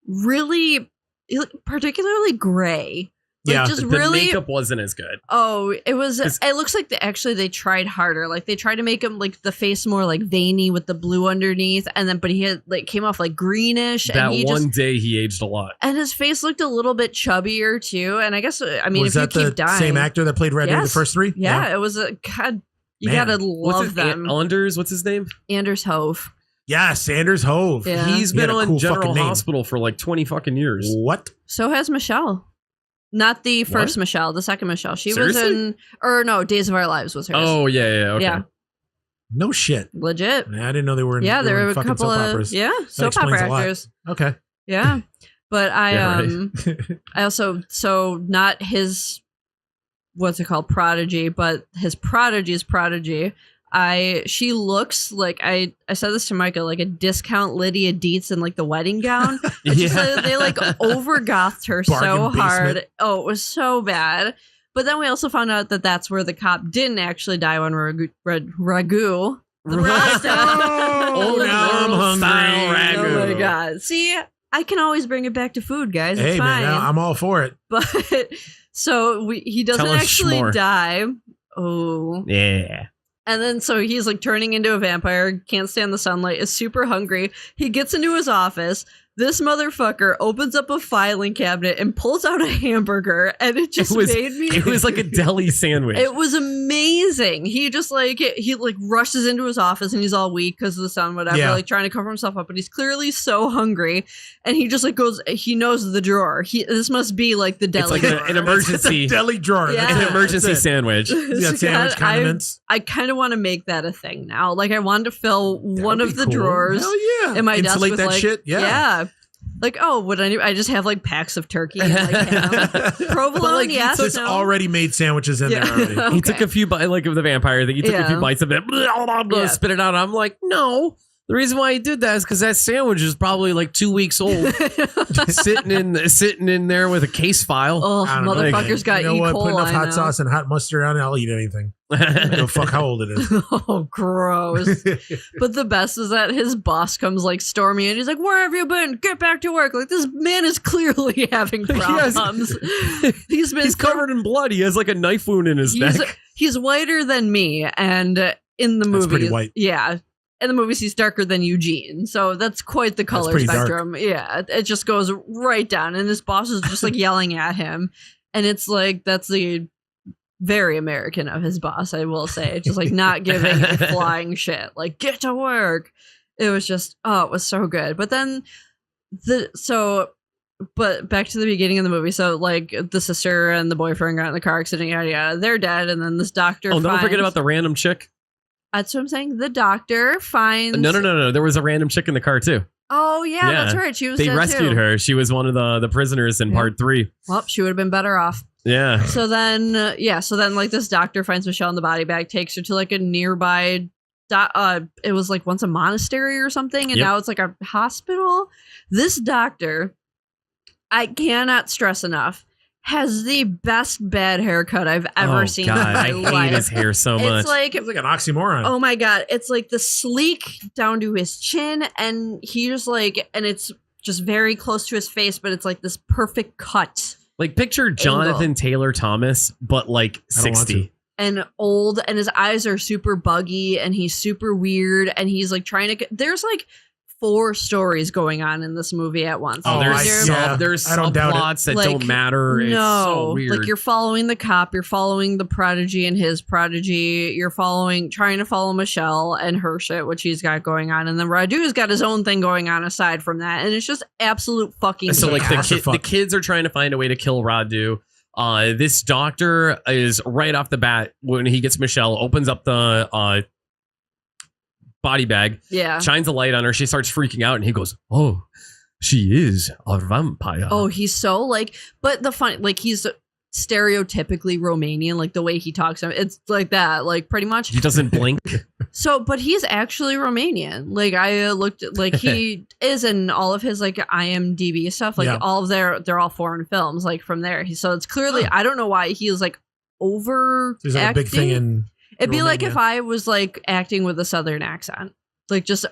really particularly gray. Like just the really makeup wasn't as good. Oh, it was. It looks like they tried harder. Like they tried to make him like the face more like veiny with the blue underneath, and then but he had like came off like greenish. That and he one day he aged a lot, and his face looked a little bit chubbier too. And I guess was if that you keep the dying, same actor that played Red in the first three? Yeah, it was a God. You gotta love them. Anders, what's his name? Anders Hove. Yes, Anders Hove. Yeah. He's been on cool General name. Hospital for like 20 fucking years. What? So has Michelle. Not the first Michelle, the second Michelle. She Seriously? was in, or no, Days of Our Lives was hers. Oh, yeah, okay. Yeah. No shit. Legit. Man, I didn't know they were in, Yeah, there were a fucking couple soap of operas. soap opera explains a lot. actors. Okay. Yeah. But Yeah, right. I also, so not his, what's it called, prodigy, but his prodigy's prodigy. She looks like, I said this to Micah, like a discount Lydia Dietz in like the wedding gown. They like overgothed her so hard. basement. Oh, it was so bad. But then we also found out that that's where the cop didn't actually die when Ragu. Oh, now I'm hungry. Oh my God. See, I can always bring it back to food, guys. It's Hey, fine. man, I'm all for it. But so he doesn't Tell us actually more. die. Oh. Yeah. And then so he's like turning into a vampire, can't stand the sunlight, is super hungry. He gets into his office. This motherfucker opens up a filing cabinet and pulls out a hamburger, and it was like a deli sandwich. It was amazing. He just like rushes into his office and he's all weak because of the sun, whatever, like trying to cover himself up, but he's clearly so hungry, and he just like goes. He knows the drawer. This must be like the deli. It's like an emergency deli drawer. Yeah. An emergency sandwich. You got sandwich condiments. I kind of want to make that a thing now. Like I wanted to fill one of the cool. drawers. Hell yeah. In my desk Insulate with that like, shit. Yeah. Like, oh, would I just have like packs of turkey and like provolone? But like, yes, there's no? already made sandwiches in there already. Okay. He took a few bites, like of the vampire thing. He took a few bites of it, spit it out. I'm like, no. The reason why he did that is because that sandwich is probably like 2 weeks old, sitting in there with a case file. Oh, motherfucker's got you know E. what? coli. Put enough hot now. sauce and hot mustard on it, I'll eat anything. Go fuck how old it is. Oh, gross. But the best is that his boss comes like storming in. He's like, where have you been? Get back to work. Like, this man is clearly having problems. He's covered in blood. He has like a knife wound in his neck. He's whiter than me. And in the movie, That's pretty white. Yeah. In the movies, he's darker than Eugene. So that's quite the color spectrum. Dark. Yeah. It just goes right down. And his boss is just like yelling at him. And it's like, that's the very American of his boss, I will say. Just like not giving a flying shit. Like, get to work. It was just, it was so good. But then but back to the beginning of the movie. So like the sister and the boyfriend got in the car accident, yada yada. They're dead. And then this doctor don't forget about the random chick. That's what I'm saying. The doctor finds... No. There was a random chick in the car, too. Oh, yeah, that's right. She was They rescued her. She was one of the prisoners in part 3. Well, she would have been better off. Yeah. So then, like this doctor finds Michelle in the body bag, takes her to like a nearby... it was like once a monastery or something, and now it's like a hospital. This doctor, I cannot stress enough, has the best bad haircut I've ever seen in my life. I hate his hair so much. It's like an oxymoron. Oh my God. It's like the sleek down to his chin, and he just like, and it's just very close to his face, but it's like this perfect cut. Like picture Jonathan Taylor Thomas, but like 60. And old, and his eyes are super buggy, and he's super weird, and he's like trying to, there's like 4 stories going on in this movie at once. Oh, there's subplots that don't matter. It's so weird. Like you're following the cop, you're following the prodigy and his prodigy, you're trying to follow Michelle and her shit, which he's got going on, and then Radu's got his own thing going on aside from that, and it's just absolute fucking. So like the kids are trying to find a way to kill Radu. This doctor is right off the bat when he gets Michelle, opens up the body bag, shines a light on her. She starts freaking out, and he goes, "Oh, She is a vampire. Oh, he's so like, but the fun, like he's stereotypically Romanian, like the way he talks. It's like that, like pretty much. He doesn't blink. So, but he's actually Romanian. Like I looked, like he is in all of his like IMDb stuff. Like all of they're all foreign films. Like from there, so it's clearly I don't know why he is like over. There's like a big thing in. It'd be like Romania. if I was like acting with a Southern accent, like just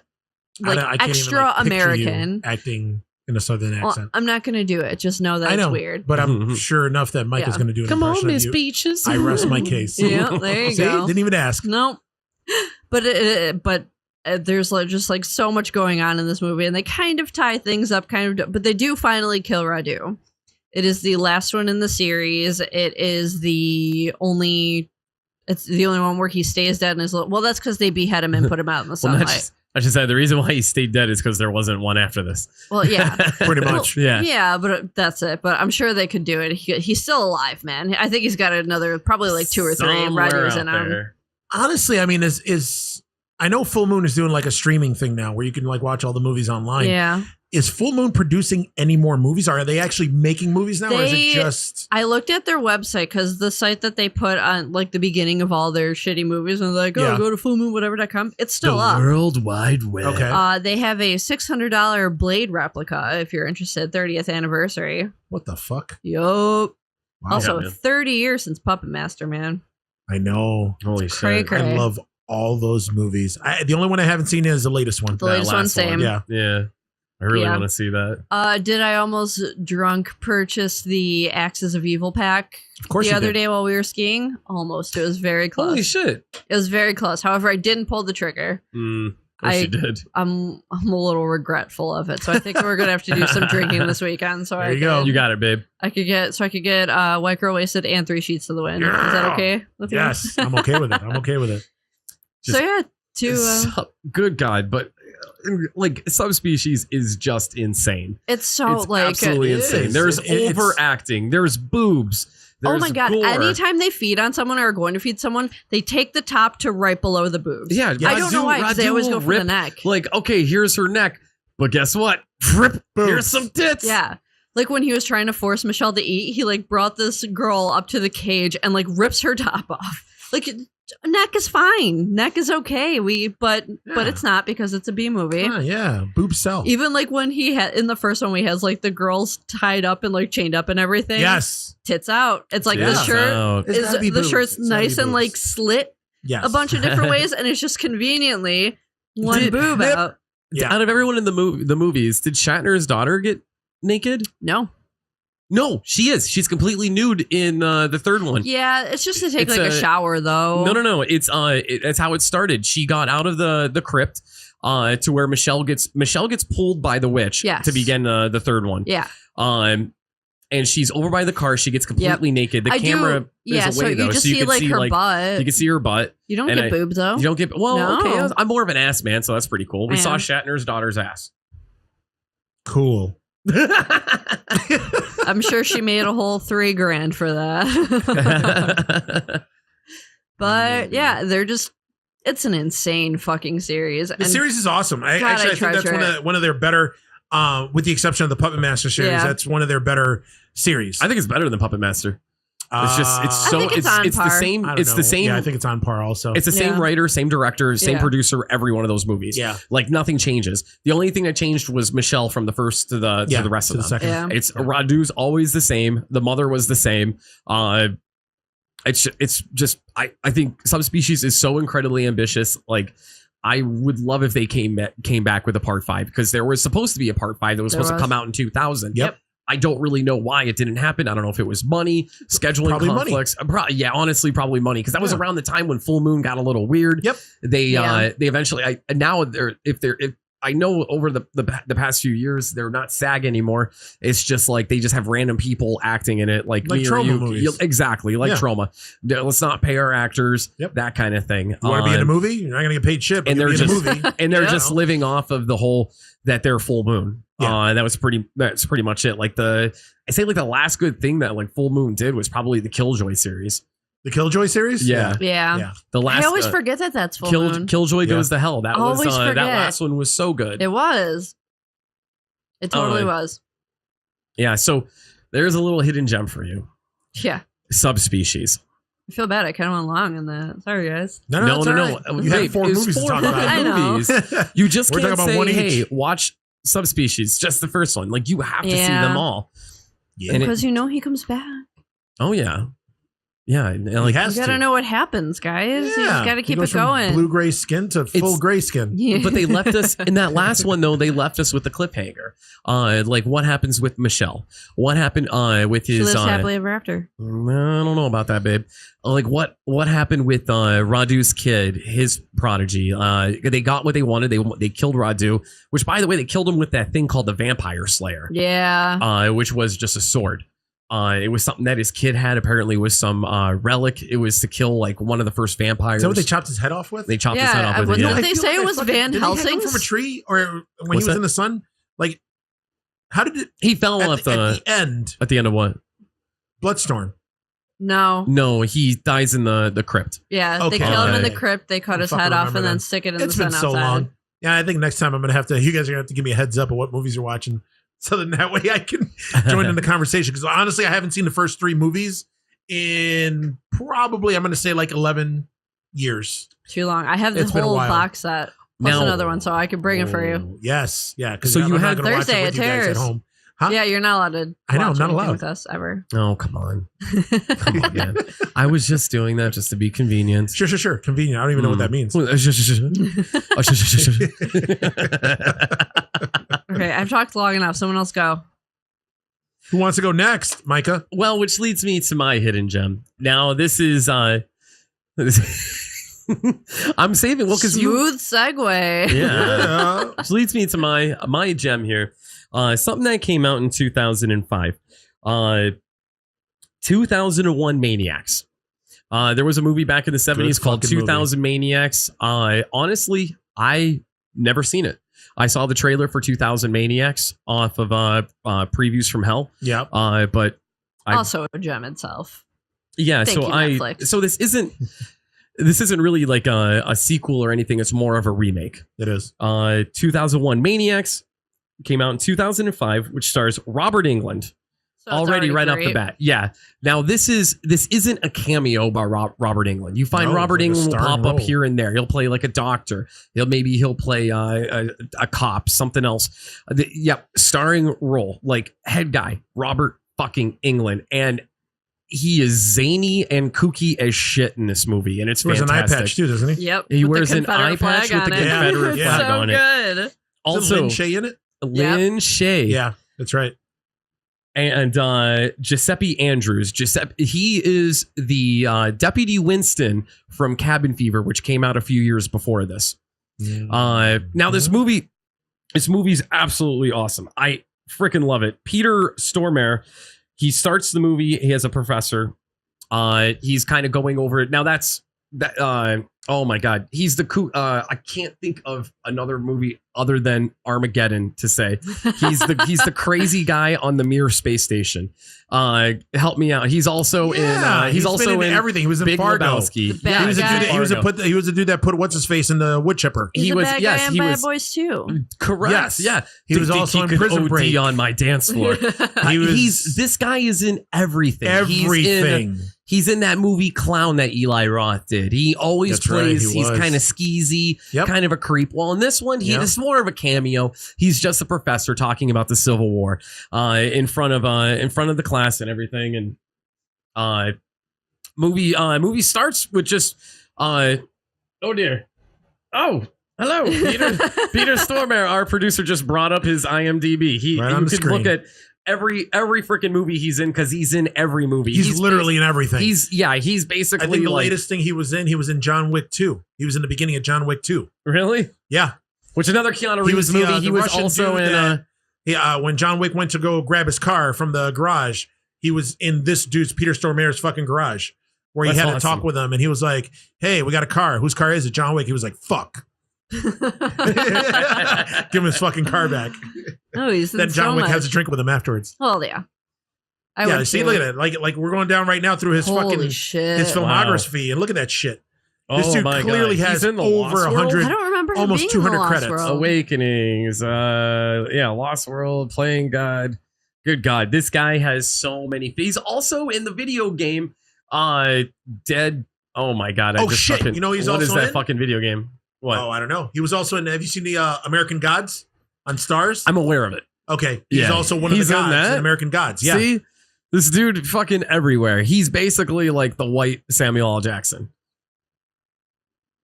like I can't extra even, like, picture you American acting in a Southern accent. Well, I'm not gonna do it. Just know that I know, it's weird. but I'm sure enough that Mike is going to do an Come on, impression of Miss you. Peaches. I rest my case. Yeah, there you See, go. didn't even ask. No, but there's like just like so much going on in this movie, and they kind of tie things up, but they do finally kill Radu. It is the last one in the series. It's the only one where he stays dead and is well. That's because they behead him and put him out in the sunlight. I should say the reason why he stayed dead is because there wasn't one after this. Well, yeah, Pretty much. Yeah. but that's it. But I'm sure they could do it. He's still alive, man. I think he's got another probably like 2 or 3 Radus in him. Honestly, I mean, is I know Full Moon is doing like a streaming thing now where you can like watch all the movies online. Yeah. Is Full Moon producing any more movies? Are they actually making movies now, or is it just? I looked at their website because the site that they put on like the beginning of all their shitty movies and they're like, go to fullmoonwhatever.com. It's still the up. World Wide Web. Okay. They have a $600 Blade replica if you're interested. 30th anniversary. What the fuck? Yup. Wow. Also, Yeah, man. 30 years since Puppet Master, man. I know. Holy Cray shit. cray. I love all those movies. The only one I haven't seen is the latest one. The latest one, last same. Yeah. Yeah. I really Yeah. want to see that. Did I almost drunk purchase the Axes of Evil pack Of course the you other did. day while we were skiing? Almost. It was very close. Holy shit. It was very close. However, I didn't pull the trigger. Of course you did. I'm a little regretful of it. So I think we're gonna have to do some drinking this weekend. So There you go. You got it, babe. I could get White Girl Wasted and 3 Sheets to the Wind. Is that okay with you? Yes, I'm okay with it. I'm okay with it. So yeah, Good God, but like subspecies is just insane. it's so It's like absolutely It insane. is. There's It's- overacting. There's boobs. oh There's my god! gore. Anytime they feed on someone or are going to feed someone, they take the top to right below the boobs. Yeah, I don't know why, because they Radu always will go for the rip, neck. Like, okay, here's her neck, but guess what? Rip, Boobs. here's some tits. Yeah. Like when he was trying to force Michelle to eat, he like brought this girl up to the cage and like rips her top off. Like neck is fine. Neck is okay. But it's not because it's a B movie. Yeah. Boob sell. Even like when he had in the first one, he has like the girls tied up and like chained up and everything. Yes. Tits out. It's like the Tits shirt out. It's gotta be the boobs. shirt's It's gotta be nice and boobs. like slit Yes. a bunch of different ways, and it's just conveniently one Did- boob Nip- out. Yeah. Out of everyone in the movies, did Shatner's daughter get naked? No. No, she is. She's completely nude in the third one. Yeah, it's just to take It's like a a- shower though. No. It's how it started. She got out of the crypt to where Michelle gets pulled by the witch Yes. to begin the third one. Yeah. And she's over by the car. She gets completely naked. The camera is so away you though, just so you see can like see her butt. you can see her butt. You don't and get boobs though. You don't get No. okay. I'm more of an ass man, so that's pretty cool. We Yeah. saw Shatner's daughter's ass. Cool. I'm sure she made a whole $3,000 for that. But yeah, it's an insane fucking series. The series is awesome. I God, think that's treasure one of their better, with the exception of the Puppet Master series. Yeah. That's one of their better series. I think it's better than Puppet Master. It's just it's I so think it's on it's the par. same. I don't It's know. the same. Yeah, I think it's on par also. It's the same Yeah. writer, same director, same Yeah. producer. Every one of those movies. yeah. Like nothing changes. The only thing that changed was Michelle from the first to the rest to of the them. second. Yeah. It's Radu's always the same. The mother was the same. It's just I think Subspecies is so incredibly ambitious. Like I would love if they came back with a part 5 because there was supposed to be a part 5 that was There supposed to was. come out in 2000. Yep. I don't really know why it didn't happen. I don't know if it was money, scheduling Probably money. conflicts. Honestly, probably money because that was Yeah. around the time when Full Moon got a little weird. Yep. They Yeah. they eventually if I know over the past few years they're not SAG anymore. It's just like they just have random people acting in it, like me or Trauma you. movies. Exactly, like Yeah. Trauma. Let's not pay our actors. Yep. That kind of thing. You want to be in a movie? You're not going to get paid shit. But and you'll they're be in just a movie. and they're Yeah. just living off of the whole that they're Full Moon. Yeah. That's pretty much it. Like the last good thing that like Full Moon did was probably the Killjoy series. The Killjoy series. Yeah. Yeah. Yeah. The last I always forget that that's Full Moon. Killjoy Yeah. Goes to Hell. That was Always that forget. last one was so good. It was. It totally was. Yeah, so there's a little hidden gem for you. Yeah. Subspecies. I feel bad. I kind of went long in that. Sorry, guys. No. You had 4 movies to talk about. I know. You just We're can't talking about say, one hey, each. watch Subspecies, just the first one. Like, you have to see them all. Yeah. Because you know he comes back. Oh, yeah. Yeah. And like, has You gotta to. know what happens, guys. You just gotta keep He goes it from going. Blue-gray skin to full gray skin. Yeah. but they left us in that last one, though. They left us with the cliffhanger. Like, what happens with Michelle? What happened with She his? lives happily ever after. I don't know about that, babe. Like, what happened with Radu's kid, his prodigy? They got what they wanted. They killed Radu, which, by the way, they killed him with that thing called the Vampire Slayer. Yeah. Which was just a sword. It was something that his kid had. Apparently, was some relic. It was to kill like one of the first vampires. Is that what they chopped his head off with? They chopped his head off with it. Didn't Yeah. they say it was Van Did he hang him Helsing's? from a tree, or when What's he was that? in the sun? Like, how did it? He fell off At the end, at the end of what? Bloodstorm. No. No, he dies in the crypt. Yeah, Okay. they killed him in the Okay. crypt. They cut his fucking head off and remember then that. stick it in It's the been sun so outside. long. Yeah, I think next time I'm gonna have to. You guys are gonna have to give me a heads up of what movies you're watching, so then that way I can join in the conversation. Because honestly, I haven't seen the first 3 movies in probably, I'm gonna say, like 11 years. Too long. I have the It's been a whole while. box set. Plus Now- another one, so I could bring it for you. Yes, yeah. Because So you I'm had not gonna watch Thursday it with at you guys Terrace. at home. Huh? Yeah, you're not allowed to. I know, watch I'm not anything allowed. with us ever. Oh, come on. Come on, man. I was just doing that just to be convenient. Sure. Convenient. I don't even know what that means. Okay, I've talked long enough. Someone else go. Who wants to go next, Micah? Well, which leads me to my hidden gem. Now, this is I'm saving because Smooth segue. yeah. Which leads me to my gem here. Something that came out in 2005. 2001 Maniacs. There was a movie back in the 70s called fucking 2000 Maniacs. Honestly, I never seen it. I saw the trailer for 2000 Maniacs off of Previews from Hell. Yeah. But Also a gem itself. yeah, Thank you, Netflix. so this isn't really like a sequel or anything. It's more of a remake. It is. 2001 Maniacs came out in 2005, which stars Robert England. So it's Already right off great. the bat. Yeah. Now this isn't a cameo by Robert England. You find No, Robert it's like a England will starring pop up role. here and there. He'll play like a doctor. He'll play a cop, something else. Starring role, like head guy, Robert fucking England. And he is zany and kooky as shit in this movie. And it's He wears an fantastic. eye patch too, doesn't he? Yep. He with wears the an eye Confederate patch flag with the on it. Confederate Yeah. flag so on it. good. Is Also, Lin Shaye in it? Lynn Shay. Yeah, that's right. And Giuseppe Andrews. He is the Deputy Winston from Cabin Fever, which came out a few years before this. Now this movie's absolutely awesome. I freaking love it. Peter Stormare, he starts the movie. He has a professor. He's kind of going over it. Now oh my God. He's I can't think of another movie other than Armageddon to say. He's the crazy guy on the Mir space station. Help me out. He's also he's also in everything. He was in Big Fargo. Lebowski. The bad He was a guy. dude. He was a dude that put what's his face in the wood chipper. He's He a was- bad yes, guy in he Bad was- Boys too. Correct. Yes. Yeah. He was Think also he in could Prison OD Break. on my dance floor. He was This guy is in everything. everything. He's in that movie Clown that Eli Roth did. He always That's right, plays. he He's was. kind of skeezy, Yep. kind of a creep. Well, in this one, Yep. it's more of a cameo. He's just a professor talking about the Civil War in front of the class and everything. And movie starts with just oh dear. Oh, hello, Peter. Peter Stormare, our producer, just brought up his IMDb. Right on You the can look screen. at every freaking movie he's in because he's in every movie. He's literally in everything. He's basically I think the like, latest thing he was in John Wick 2. He was in the beginning of John Wick 2. really, Yeah. which another Keanu He Reeves was the, movie. the He was Russian also dude in that- when John Wick went to go grab his car from the garage, he was in this dude's Peter Stormare's fucking garage where he That's had to awesome. talk with him and he was like, "Hey, we got a car. Whose car is it?" John Wick. He was like, "Fuck." Give him his fucking car back. Oh, he's Then in John so Wick much. has a drink with him afterwards. Well, yeah. I Yeah, would see, too. look at it. Like we're going down right now through his Holy fucking shit. his filmography and look at that shit. This dude clearly has He's in the over Lost World? 100, I don't remember him almost being 200 in the Lost credits. World. Awakenings, Lost World, Playing God. Good God, this guy has so many. He's also in the video game, Dead. Oh my God! Oh shit! Fucking, You know he's what also is that in? fucking video game? What? Oh, I don't know. He was also in. Have you seen the American Gods on Stars? I'm aware of it. Okay, he's also one of the gods in American Gods. Yeah. See, this dude fucking everywhere. He's basically like the white Samuel L. Jackson.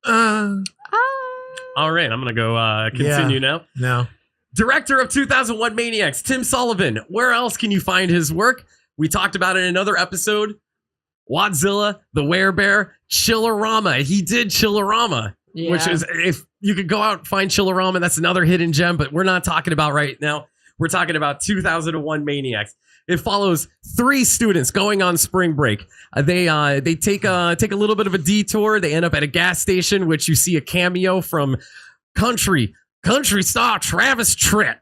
All right, I'm gonna go continue now. No. Director of 2001 Maniacs, Tim Sullivan. Where else can you find his work? We talked about it in another episode. Wadzilla, The Werebear, Chillerama. He did Chillerama, which is, if you could go out and find Chillerama, that's another hidden gem, but we're not talking about right now. We're talking about 2001 Maniacs. It follows 3 students going on spring break. They take a little bit of a detour. They end up at a gas station, which you see a cameo from country star Travis Tritt.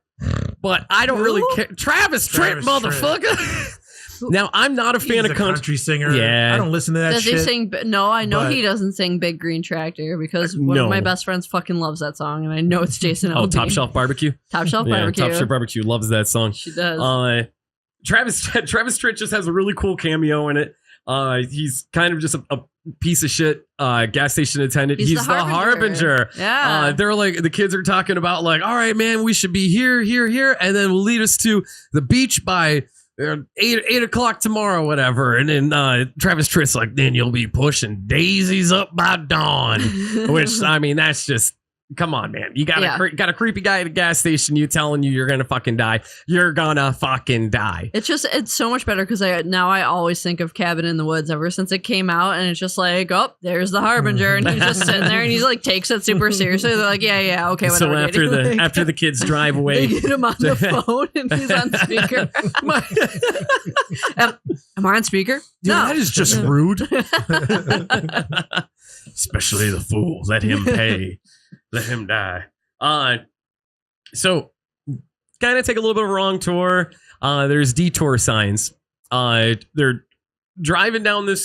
But I don't really care. Travis Tritt, motherfucker. Now, I'm not a fan of country singer. Yeah. I don't listen to that Does shit. he sing? No, I know he doesn't sing Big Green Tractor because one of my best friends fucking loves that song, and I know it's Jason Aldean. Oh, Top Shelf Barbecue? Top Shelf Barbecue. Top Shelf Barbecue loves that song. She does. Travis Tritt just has a really cool cameo in it. He's kind of just a piece of shit gas station attendant. He's the harbinger. Yeah. They're like, the kids are talking about like, all right, man, we should be here, and then we'll lead us to the beach by 8 o'clock tomorrow, whatever. And then Travis Tritt's like, then you'll be pushing daisies up by dawn. Which, I mean, that's just, come on, man. You got a creepy guy at a gas station. You telling you you're gonna fucking die. You're gonna fucking die. It's so much better because I always think of Cabin in the Woods ever since it came out, and it's just like, oh, there's the harbinger, and he's just sitting there, and he's like takes it super seriously. They're like, yeah, okay, whatever. So after the kids drive away, they get him on the phone, and he's on speaker. Am I on speaker? Dude, No, that is just rude. Especially the fool. Let him pay. Let him die. So kind of take a little bit of a wrong tour. There's detour signs. They're driving down this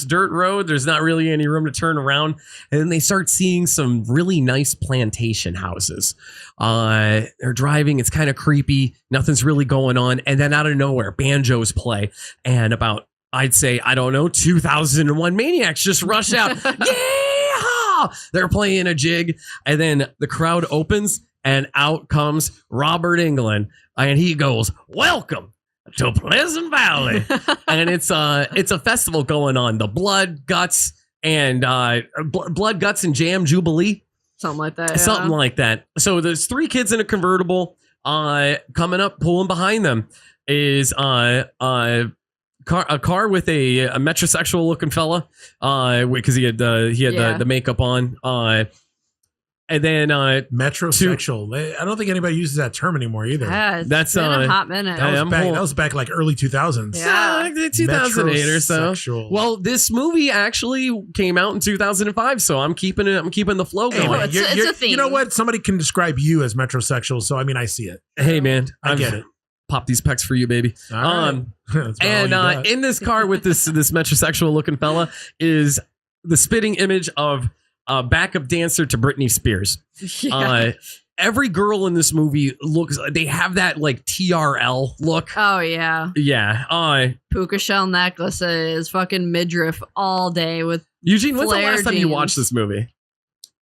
dirt road. There's not really any room to turn around, and then they start seeing some really nice plantation houses. They're driving. It's kind of creepy. Nothing's really going on, and then out of nowhere, banjos play, and about, I'd say, I don't know, 2001 Maniacs just rush out. Yeah, they're playing a jig, and then the crowd opens, and out comes Robert Englund, and he goes, "Welcome to Pleasant Valley." And it's a festival going on. The Blood Guts and Jam Jubilee, something like that. Something like that. So there's 3 kids in a convertible. Coming up, pulling behind them is a car with a metrosexual looking fella, because he had the makeup on. And then metrosexual. I don't think anybody uses that term anymore either. Yeah, that's been a hot minute. That was back like early 2000s. Yeah, like 2008 or so. Well, this movie actually came out in 2005, so I'm keeping the flow going. Well, it's a theme. You know what? Somebody can describe you as metrosexual, so I mean, I see it. Hey, man, I get it. Pop these pecs for you, baby. Right. And in this car with this metrosexual looking fella is the spitting image of a backup dancer to Britney Spears. Yeah. Every girl in this movie they have that like TRL look. Oh yeah. Yeah. Puka shell necklaces, fucking midriff all day with Eugene, when's the flare last time you jeans. watched this movie?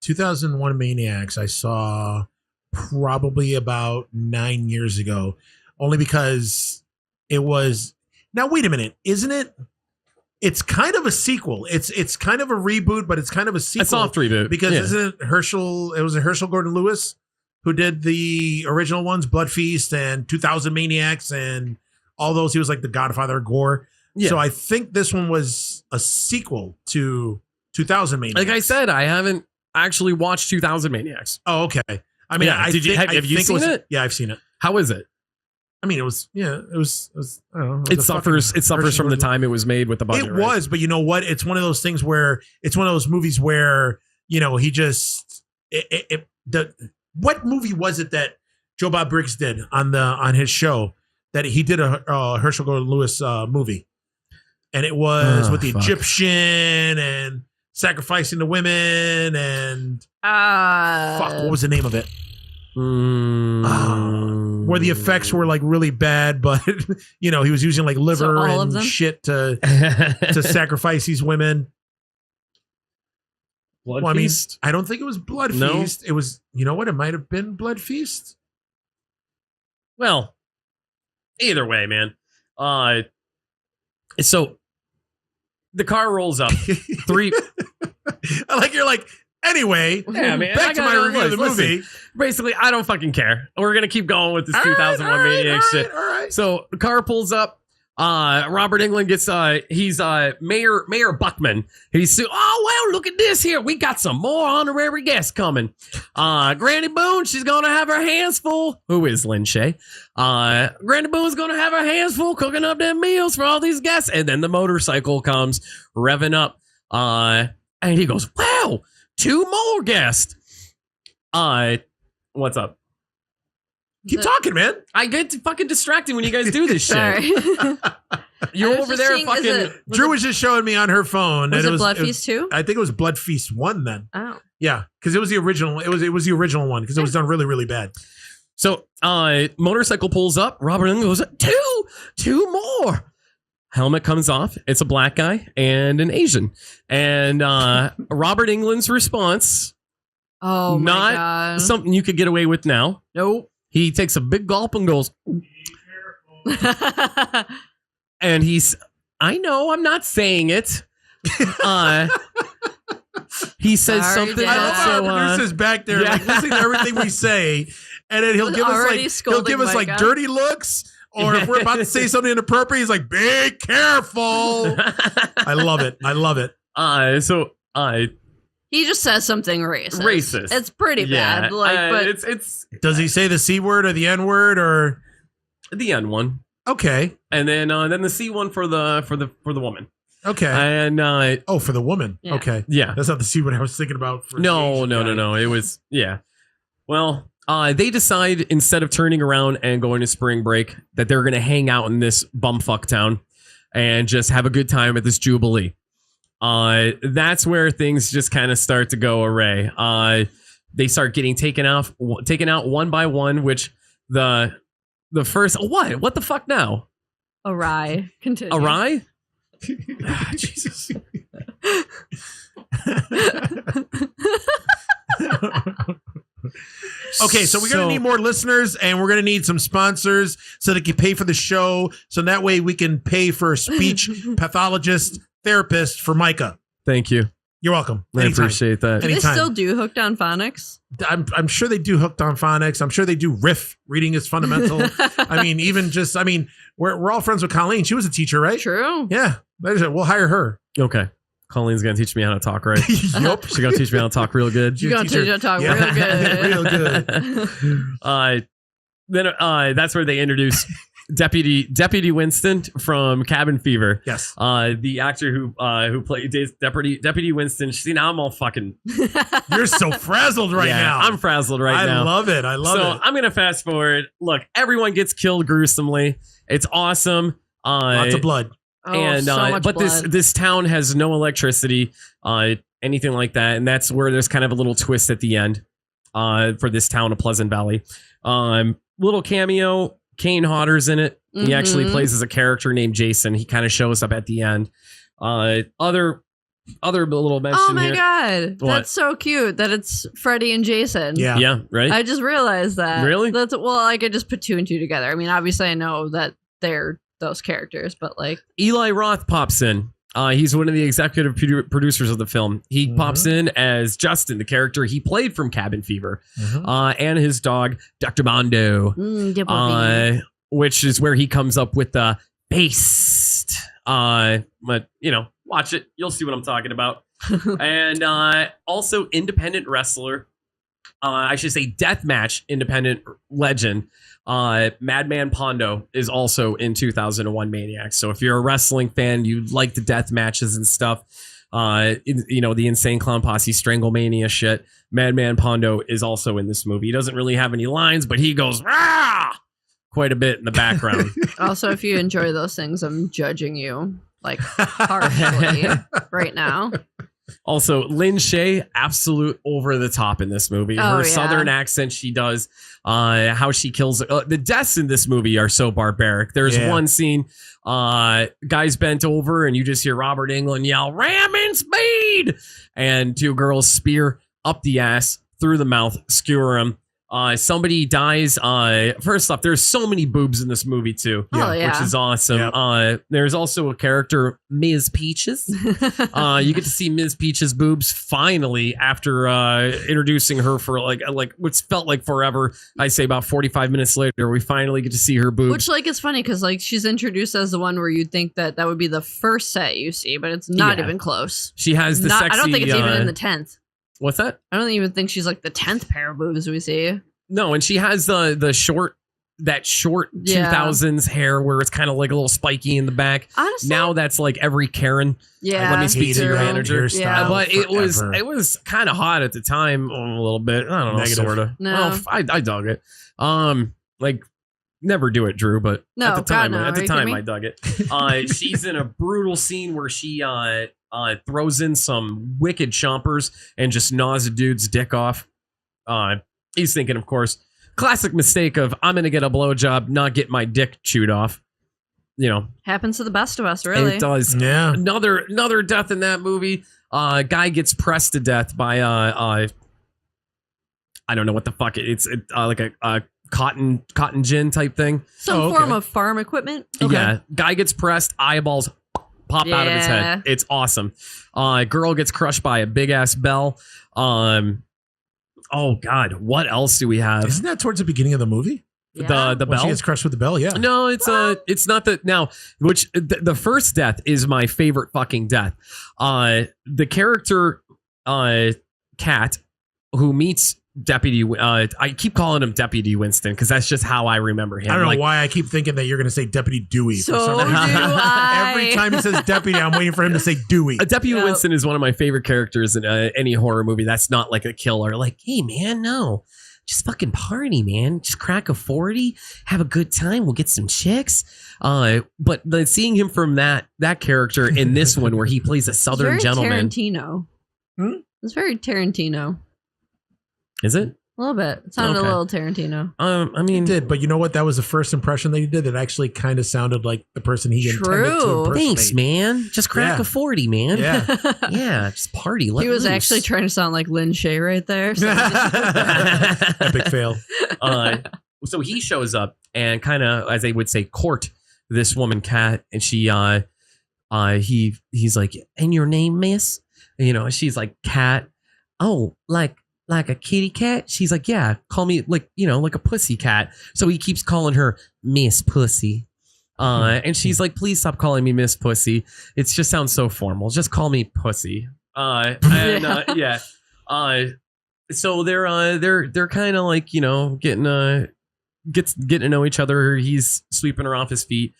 2001 Maniacs I saw probably about 9 years ago, only because it was, now wait a minute, isn't it? It's kind of a sequel. It's kind of a reboot, but it's kind of a sequel. A soft reboot. Because isn't it Herschel? It was Herschel Gordon Lewis who did the original ones, Blood Feast and 2000 Maniacs and all those. He was like the godfather of gore. Yeah. So I think this one was a sequel to 2000 Maniacs. Like I said, I haven't actually watched 2000 Maniacs. Oh, okay. I mean, have you seen it? Yeah, I've seen it. How is it? I mean, it was I don't know. It suffers from the time it was made with the budget. It was, but you know what? It's one of those things where it's one of those movies where, you know, he just what movie was it that Joe Bob Briggs did on his show that he did a Herschel Gordon Lewis movie, and it was with the Egyptian and sacrificing the women and fuck, what was the name of it? Where the effects were like really bad, but he was using like liver and shit to sacrifice these women. Blood Feast? I don't think it was Blood Feast. It was, you know what? It might have been Blood Feast. Well, either way, man. So the car rolls up. You're like, anyway, yeah, man, back to my review of the movie. Basically, I don't fucking care. We're going to keep going with this 2001 Maniac shit. All right. So the car pulls up. Robert Englund gets, he's Mayor Buckman. He's, well, look at this here. We got some more honorary guests coming. Granny Boone, she's going to have her hands full. Who is Lynn Shay? Granny Boone's going to have her hands full cooking up them meals for all these guests. And then the motorcycle comes revving up. And he goes, wow, 2 more guests. What's up? Keep talking, man. I get fucking distracted when you guys do this shit. Sorry. You're over there fucking... Drew was just showing me on her phone. Was it Blood Feast 2? I think it was Blood Feast 1 then. Oh. Yeah, because it was the original. It was the original one because it was done really, really bad. So, motorcycle pulls up. Robert Englund goes, two more. Helmet comes off. It's a black guy and an Asian. And Robert Englund's response... Oh, my not God. Something you could get away with now. Nope. He takes a big gulp and goes... And I know, I'm not saying it. He says something. Dad. I love how our producer's back there, like listening to everything we say, and then he'll give us like dirty looks, or if we're about to say something inappropriate, he's like, "Be careful." I love it. He just says something racist. It's pretty bad. But it's. Does he say the C word or the N word or the N one? Okay, and then the C one for the woman. Okay, and for the woman. Yeah. Okay, yeah, that's not the C word I was thinking about. No. It was Well, they decide instead of turning around and going to spring break that they're going to hang out in this bumfuck town and just have a good time at this Jubilee. That's where things just kind of start to go awry. They start getting taken out one by one, which the first what the fuck now? Awry. Continue. Awry? Jesus. Okay, so we're going to need more listeners and we're going to need some sponsors so they can pay for the show. So that way we can pay for a speech pathologist therapist for Micah. Thank you. You're welcome. I appreciate that. Do they still do Hooked on Phonics? I'm sure they do Hooked on Phonics. I'm sure they do Riff. Reading is fundamental. We're all friends with Colleen. She was a teacher, right? True. Yeah. We'll hire her. Okay. Colleen's going to teach me how to talk, right? Yup. She's going to teach me how to talk real good. She's going to teach you how to talk real good. Real good. Then that's where they introduce Deputy Winston from Cabin Fever. Yes. The actor who played Deputy Winston. See, now I'm all fucking... You're so frazzled right now. I'm frazzled now. I love it. So I'm going to fast forward. Look, everyone gets killed gruesomely. It's awesome. Lots of blood. And so much but blood. this town has no electricity, anything like that, and that's where there's kind of a little twist at the end, for this town of Pleasant Valley. Little cameo, Kane Hodder's in it. Mm-hmm. He actually plays as a character named Jason. He kind of shows up at the end. Other little mention here. Oh my God, What? that's so cute that it's Freddy and Jason. Yeah, right. I just realized that. Really? I could just put 2 and 2 together. I mean, obviously I know that they're those characters, but like Eli Roth pops in. He's one of the executive producers of the film. He pops in as Justin, the character he played from Cabin Fever, and his dog, Dr. Mondo, which is where he comes up with the Based. But, watch it. You'll see what I'm talking about. And also independent wrestler, I should say deathmatch independent legend, Madman Pondo is also in 2001 Maniacs. So if you're a wrestling fan, you like the death matches and stuff, the Insane Clown Posse Stranglemania shit, Madman Pondo is also in this movie. He doesn't really have any lines, but he goes rah! Quite a bit in the background. Also, if you enjoy those things, I'm judging you like harshly right now. Also, Lin Shaye, absolute over the top in this movie. Her southern accent she does, how she kills. The deaths in this movie are so barbaric. There's one scene, guys bent over and you just hear Robert Englund yell, "Ram in speed!" And two girls spear up the ass, through the mouth, skewer him. Somebody dies. First off, there's so many boobs in this movie too, which is awesome. Yep. There's also a character, Ms. Peaches. You get to see Ms. Peaches' boobs finally after introducing her for like what's felt like forever. I say about 45 minutes later, we finally get to see her boobs. Which like it's funny because like she's introduced as the one where you'd think that would be the first set you see, but it's not even close. She has the sexy. I don't think it's even in the 10th. What's that? I don't even think she's like the 10th pair of boobs we see. No, and she has the short 2000s hair where it's kind of like a little spiky in the back. Honestly, now that's like every Karen. Yeah, let me speak to your manager. Yeah, but it was kind of hot at the time, a little bit. I don't know, sort of. No. Well, I dug it. Like never do it, Drew. But at the time, I dug it. She's in a brutal scene where she throws in some wicked chompers and just gnaws a dude's dick off. He's thinking, of course, classic mistake of I'm going to get a blowjob, not get my dick chewed off. You know, happens to the best of us, really. It does. Yeah. Another death in that movie. Guy gets pressed to death by I don't know what the fuck it's like a cotton gin type thing. Some form of farm equipment. Okay. Yeah. Guy gets pressed, eyeballs pop out of his head. It's awesome. Girl gets crushed by a big ass bell. Oh God, what else do we have? Isn't that towards the beginning of the movie? The bell. She gets crushed with the bell. Yeah. No, it's not that now. Which the first death is my favorite fucking death. The character, Cat, who meets Deputy. I keep calling him Deputy Winston because that's just how I remember him. I don't know why I keep thinking that you're going to say Deputy Dewey. So do I. Every time he says Deputy, I'm waiting for him to say Dewey. Deputy Winston is one of my favorite characters in any horror movie. That's not like a killer. Like, hey man, no, just fucking party, man. Just crack a 40, have a good time. We'll get some chicks. But seeing him from that character in this one where he plays a Southern gentleman, Tarantino. It's very Tarantino. Is it? A little bit. It sounded a little Tarantino. I mean, it did, but you know what? That was the first impression that he did. That actually kind of sounded like the person he intended to impersonate. Thanks, man. Just crack a 40, man. Yeah, yeah. Just party. He was actually trying to sound like Lin Shaye right there. So epic fail. So he shows up and kind of, as they would say, court this woman, Cat, and she, he's like, "And your name, miss?" You know, she's like, "Cat." Oh, like a kitty cat? She's like, yeah, call me like a pussy cat. So he keeps calling her Miss Pussy. And she's like, please stop calling me Miss Pussy. It just sounds so formal. Just call me Pussy. So they're kind of like, getting to know each other. He's sweeping her off his feet.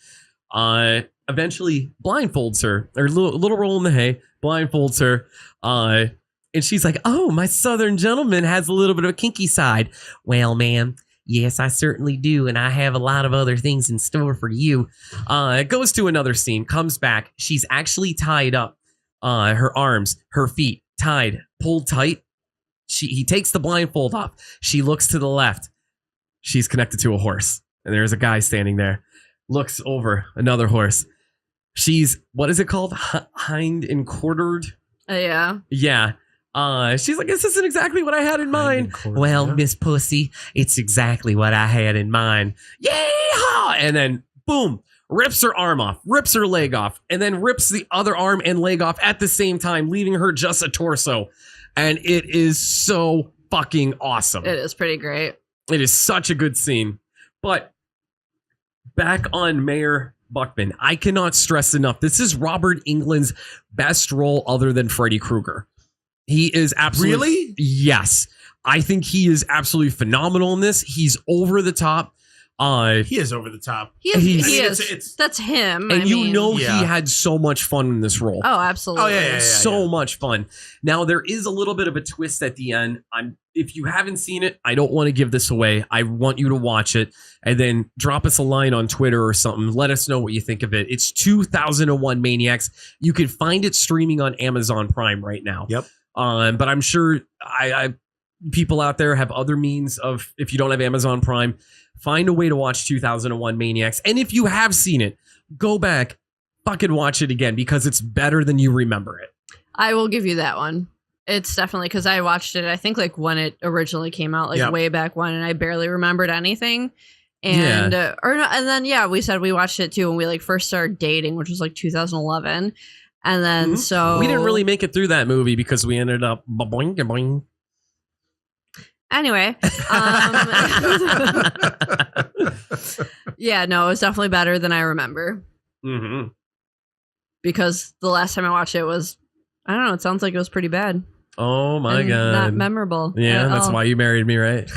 Eventually blindfolds her, or little roll in the hay, blindfolds her. And she's like, oh, my Southern gentleman has a little bit of a kinky side. Well, ma'am, yes, I certainly do. And I have a lot of other things in store for you. It goes to another scene, comes back. She's actually tied up. Her arms, her feet tied, pulled tight. He takes the blindfold off. She looks to the left. She's connected to a horse. And there's a guy standing there. Looks over, another horse. She's, what is it called? Hind and quartered? Yeah. Yeah. She's like, this isn't exactly what I had in mind. Well, Miss Pussy, it's exactly what I had in mind. Yeehaw! And then, boom, rips her arm off, rips her leg off, and then rips the other arm and leg off at the same time, leaving her just a torso. And it is so fucking awesome. It is pretty great. It is such a good scene. But back on Mayor Buckman, I cannot stress enough, this is Robert Englund's best role other than Freddy Krueger. He is absolutely... Really? Yes. I think he is absolutely phenomenal in this. He's over the top. He is over the top. He is. That's him. And he Yeah. had so much fun in this role. Oh, absolutely. Oh, yeah. So much fun. Now, there is a little bit of a twist at the end. If you haven't seen it, I don't want to give this away. I want you to watch it and then drop us a line on Twitter or something. Let us know what you think of it. It's 2001 Maniacs. You can find it streaming on Amazon Prime right now. Yep. But I'm sure people out there have other means of, if you don't have Amazon Prime, find a way to watch 2001 Maniacs. And if you have seen it, go back, fucking watch it again because it's better than you remember it. I will give you that one. It's definitely because I watched it, I think like when it originally came out, like way back when, and I barely remembered anything. And and then we said we watched it too when we like first started dating, which was like 2011. And then so we didn't really make it through that movie because we ended up boing boing. Anyway, yeah, no, it was definitely better than I remember. Mm-hmm. Because the last time I watched it was, I don't know, it sounds like it was pretty bad. Oh my God. Not memorable. Yeah, that's why you married me, right?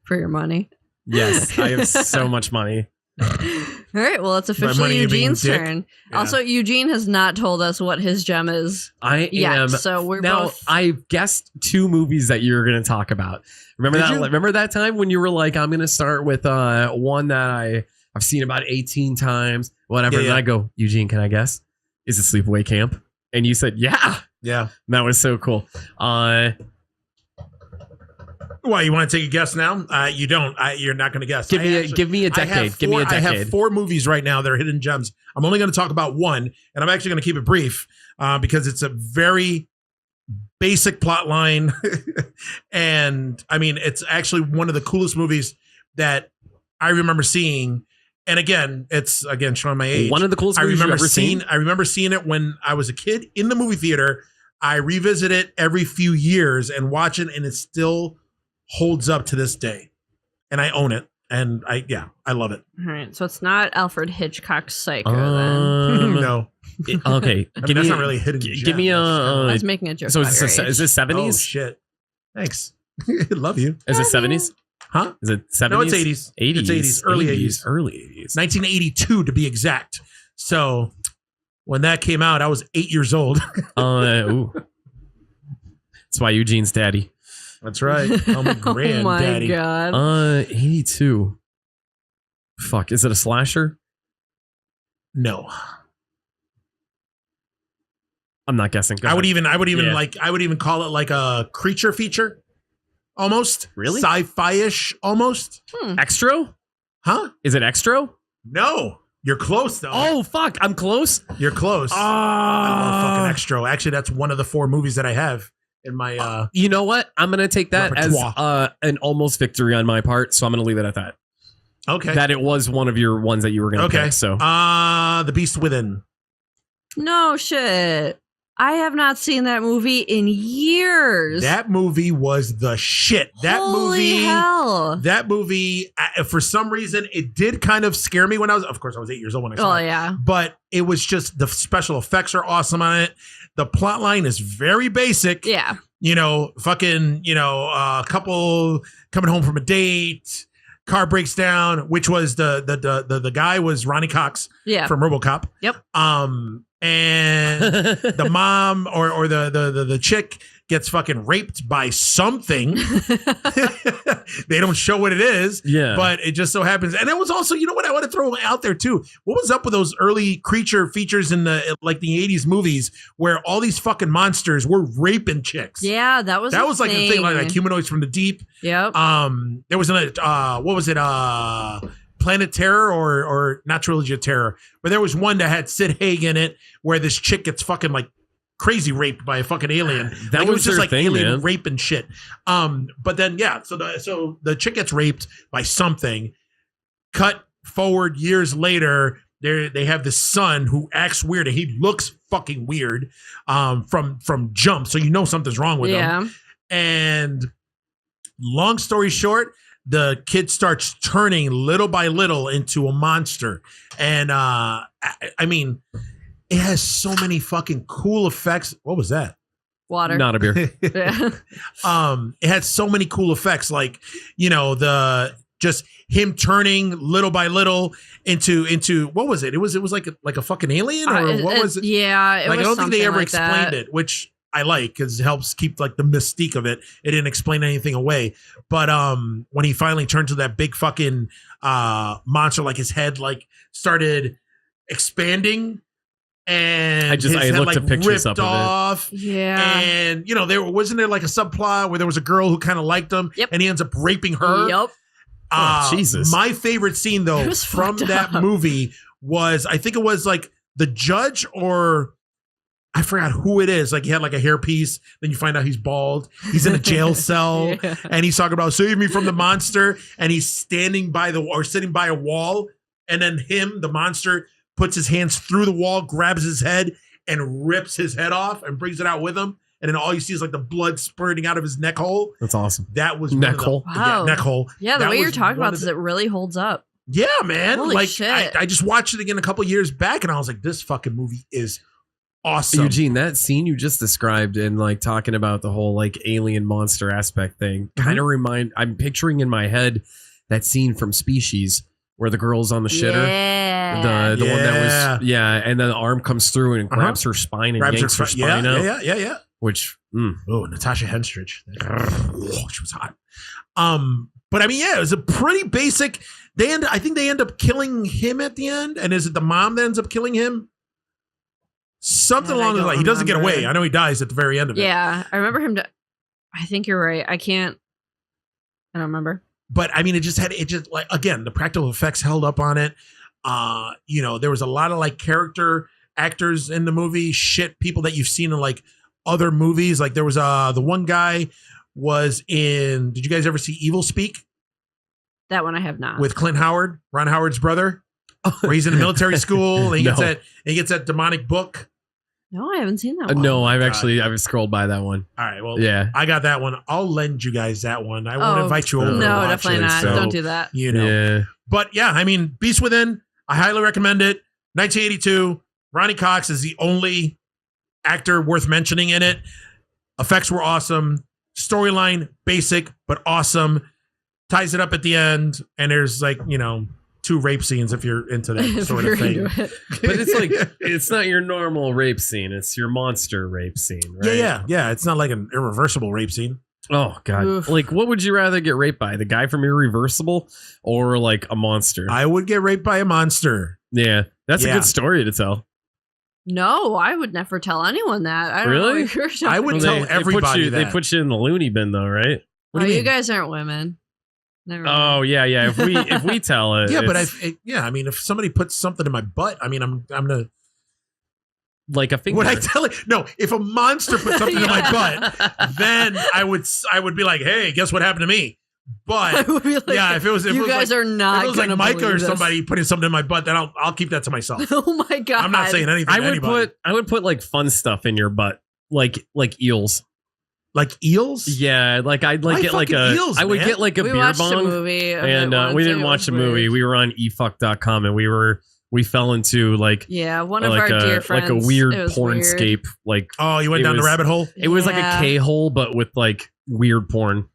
For your money. Yes, I have so much money. All right, well, it's officially Eugene's turn. Yeah. Also, Eugene has not told us what his gem is. I am. So we're now, both. I've guessed 2 movies that you're going to talk about. Remember that time when you were like, I'm going to start with one that I've seen about 18 times, whatever. And I go, Eugene, can I guess? Is it Sleepaway Camp? And you said, yeah. Yeah. That was so cool. Why, you want to take a guess now? You don't. You're not going to guess. Give me a decade. Give me a decade. I have 4 movies right now that are hidden gems. I'm only going to talk about one, and I'm actually going to keep it brief because it's a very basic plot line. And I mean, it's actually one of the coolest movies that I remember seeing. And again, it's showing my age. One of the coolest movies you've ever seen. I remember seeing it when I was a kid in the movie theater. I revisit it every few years and watch it, and it still holds up to this day. And I own it. And I love it. All right. So it's not Alfred Hitchcock's Psycho then. No. Okay. That's not really hidden. Give me a. I was making a joke. So is this 70s? Oh, shit. Thanks. Love you. Is it 70s? Huh? Is it 70s? No, it's 80s. 80s. It's 80s. Early 80s. Early 80s. 1982 to be exact. So when that came out, I was 8 years old. Ooh. That's why Eugene's daddy. That's right. I'm a granddaddy. Oh my God. 82. Fuck. Is it a slasher? No. I'm not guessing. Go I would ahead. even call it like a creature feature. Almost. Really? Sci-fi-ish almost. Extra? Huh? Is it extra? No. You're close though. Oh, fuck. I'm close. You're close. I love fucking Extra. Actually, that's one of the 4 movies that I have in my you know what? I'm going to take that repertoire. as an almost victory on my part, so I'm going to leave it at that. Okay. That it was one of your ones that you were going to pick, so. The Beast Within. No shit. I have not seen that movie in years. That movie was the shit. Holy hell. That movie, for some reason, it did kind of scare me when I was 8 years old when I saw it. Oh, yeah. But it was just, the special effects are awesome on it. The plot line is very basic. Yeah. A couple coming home from a date, car breaks down, which was the guy was Ronnie Cox from RoboCop. Yep. And the mom or the chick gets fucking raped by something. They don't show what it is. Yeah. But it just so happens. And it was also, you know what I want to throw out there too? What was up with those early creature features in the 80s movies where all these fucking monsters were raping chicks? Yeah, that was like the thing, like Humanoids from the Deep. Yep. There was what was it? Planet Terror or not Trilogy of Terror, but there was one that had Sid Haig in it where this chick gets fucking like crazy raped by a fucking alien. That like, it was just their like thing, alien man. rape and shit. But then so the chick gets raped by something. Cut forward years later, they have this son who acts weird and he looks fucking weird from jump, so you know something's wrong with him. And long story short, the kid starts turning little by little into a monster. And I mean, it has so many fucking cool effects. What was that? Water. Not a beer. Yeah. It had so many cool effects, like, the just him turning little by little into what was it? It was like a fucking alien, or what was it? Yeah, like, I don't think they ever like explained it, which I like because it helps keep like the mystique of it. It didn't explain anything away. But when he finally turned to that big fucking monster, like his head like started expanding, and I looked at pictures up off. Of it. Yeah, and wasn't there like a subplot where there was a girl who kind of liked him, and he ends up raping her. Yep. Jesus. My favorite scene though from that movie was, I think it was like the judge, or I forgot who it is. Like he had like a hairpiece. Then you find out he's bald. He's in a jail cell, and he's talking about save me from the monster. And he's sitting by a wall, and then the monster, puts his hands through the wall, grabs his head, and rips his head off, and brings it out with him. And then all you see is like the blood spurting out of his neck hole. That's awesome. That was neck hole. Wow. Yeah, neck hole. Yeah, the way you're talking about this, it really holds up. Yeah, man. Holy like shit. I just watched it again a couple years back, and I was like, this fucking movie is awesome. Eugene, that scene you just described and like talking about the whole like alien monster aspect thing kind of I'm picturing in my head that scene from Species where the girl's on the shitter. Yeah. The one that was, and then the arm comes through and grabs her spine and yanks her spine out. Yeah. Which, Natasha Henstridge. She was hot. But I mean, it was a pretty basic. I think they end up killing him at the end. And is it the mom that ends up killing him? Something along those lines. He doesn't get away. I know he dies at the very end of it. Yeah, I remember him. I think you're right. I don't remember. But I mean, it just like, again, the practical effects held up on it. There was a lot of like character actors in the movie, people that you've seen in like other movies. Like there was the one guy was in, did you guys ever see Evil Speak? That one I have not. With Clint Howard, Ron Howard's brother, where he's in a military school and he gets that demonic book. No, I haven't seen that one. No, I've scrolled by that one. All right, well, yeah, I got that one. I'll lend you guys that one. I won't invite you over. No, definitely not. So, don't do that. Yeah. But yeah, I mean, Beast Within, I highly recommend it. 1982. Ronnie Cox is the only actor worth mentioning in it. Effects were awesome. Storyline, basic, but awesome. Ties it up at the end, and there's like, 2 rape scenes if you're into that sort of thing. But it's like, it's not your normal rape scene. It's your monster rape scene, right? Yeah. It's not like an irreversible rape scene. Oh, God. Oof. Like, what would you rather get raped by? The guy from Irreversible or like a monster? I would get raped by a monster. Yeah. That's a good story to tell. No, I would never tell anyone that. I don't know what you're talking I would tell everybody that. They put you in the loony bin, though, right? What do you mean? You guys aren't women. Never mind. Oh yeah. If we tell it, yeah, but I mean, if somebody puts something in my butt, I mean, I'm gonna like a finger. Would I tell it? No, if a monster put something in my butt, then I would be like, hey, guess what happened to me? But if it was, you guys are not. If it was like Micah or somebody putting something in my butt, then I'll keep that to myself. Oh my God! I'm not saying anything. I would put like fun stuff in your butt, like eels. Like eels? Yeah, like I'd like get like a eels, I would man. get like a we beer watched bong. A movie and we didn't watch a movie. We were on efuck.com and we fell into like one of our dear friends, like a weird pornscape. Like you went down the rabbit hole? It was like a K-hole but with like weird porn.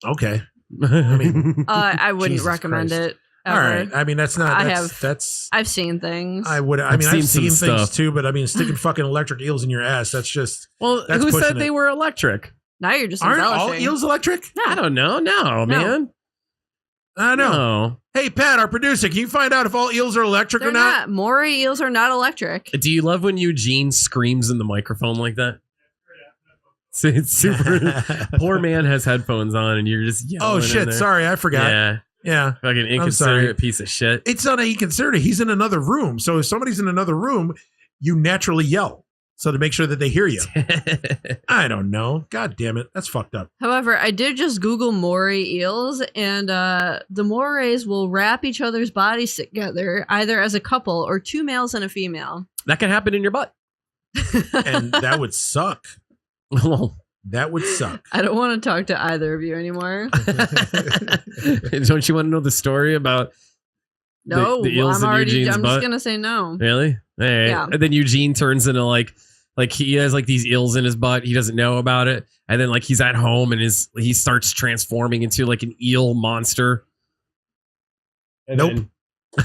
Okay. I mean I wouldn't recommend it. Ever. All right. I mean, that's not. I've seen things. I've seen things too, but I mean, sticking fucking electric eels in your ass. That's just. Well, who said they were electric? Now you're just aren't embellishing. all eels electric? I don't know. No, man. I know. No. Hey, Pat, our producer, can you find out if all eels are electric or not? Moray eels are not electric. Do you love when Eugene screams in the microphone like that? It's super. Poor man has headphones on, and you're just yelling. Oh shit! Sorry, I forgot. Yeah. Fucking inconsiderate piece of shit. It's not inconsiderate. He's in another room. So if somebody's in another room, you naturally yell. So to make sure that they hear you. I don't know. God damn it. That's fucked up. However, I did just Google moray eels, and the morays will wrap each other's bodies together, either as a couple or 2 males and a female. That can happen in your butt. And that would suck. That would suck. I don't want to talk to either of you anymore. Don't you want to know the story about the eels in Eugene's I'm butt? just gonna say no. Really? Hey. Yeah. And then Eugene turns into like he has like these eels in his butt. He doesn't know about it. And then like he's at home and he starts transforming into like an eel monster. Nope.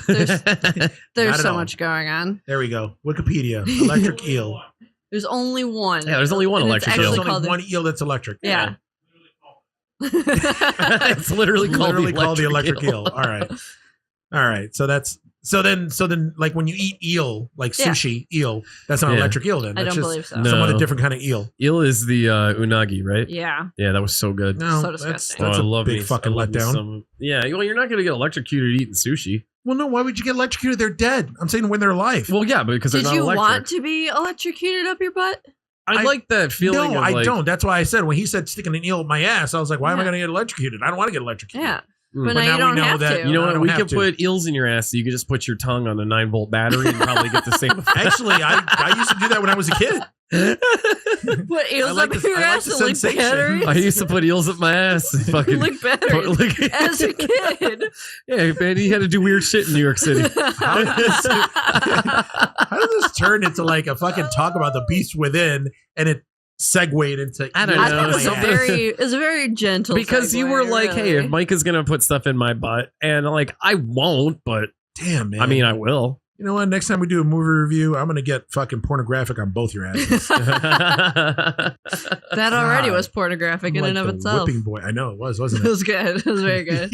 There's at so all. much going on. There we go. Wikipedia. Electric eel. There's only one. Yeah, there's only one And electric it's eel. There's actually only called one eel that's electric. Yeah. It's literally called the electric eel. All right. So then like when you eat eel, like sushi eel, that's not Yeah. electric eel then. I That's don't just believe so. No. somewhat a different kind of eel. Eel is the unagi, right? Yeah. Yeah, that was so good. No, So that's disgusting. that's I a love big me- fucking I love me letdown. some- Yeah, well, you're not going to get electrocuted eating sushi. Well, no, why would you get electrocuted? They're dead. I'm saying when they're alive. Well, yeah, because they're Did not you electric. want to be electrocuted up your butt? I like that feeling. No, of I like, don't. That's why I said when he said sticking an eel in my ass, I was like, why am I Yeah. going to get electrocuted? I don't want to get electrocuted. Yeah. Mm. But But now now you we don't know have that- to. You know I what? don't We have could to. put eels in your ass, so you could just put your tongue on a 9-volt battery and probably get the same effect. Actually, I used to do that when I was a kid. Put eels like up the- your I like ass the and lick sensation. batteries? I used to put eels up my ass. And fucking Lick batteries lick- as a kid. Yeah, man, he had to do weird shit in New York City. How did this turn into like a fucking talk about the beast within and it segued into I don't I know. thought it was Yeah. a very gentle. Because you segue, were like, hey, really. if Micah's going to put stuff in my butt, and like, I won't, but damn, man. I mean, I will. you know what? Next time we do a movie review, I'm gonna get fucking pornographic on both your asses. that already God. was pornographic in Like and of the itself. whipping boy. I know it was, It wasn't it? was good. It was very good.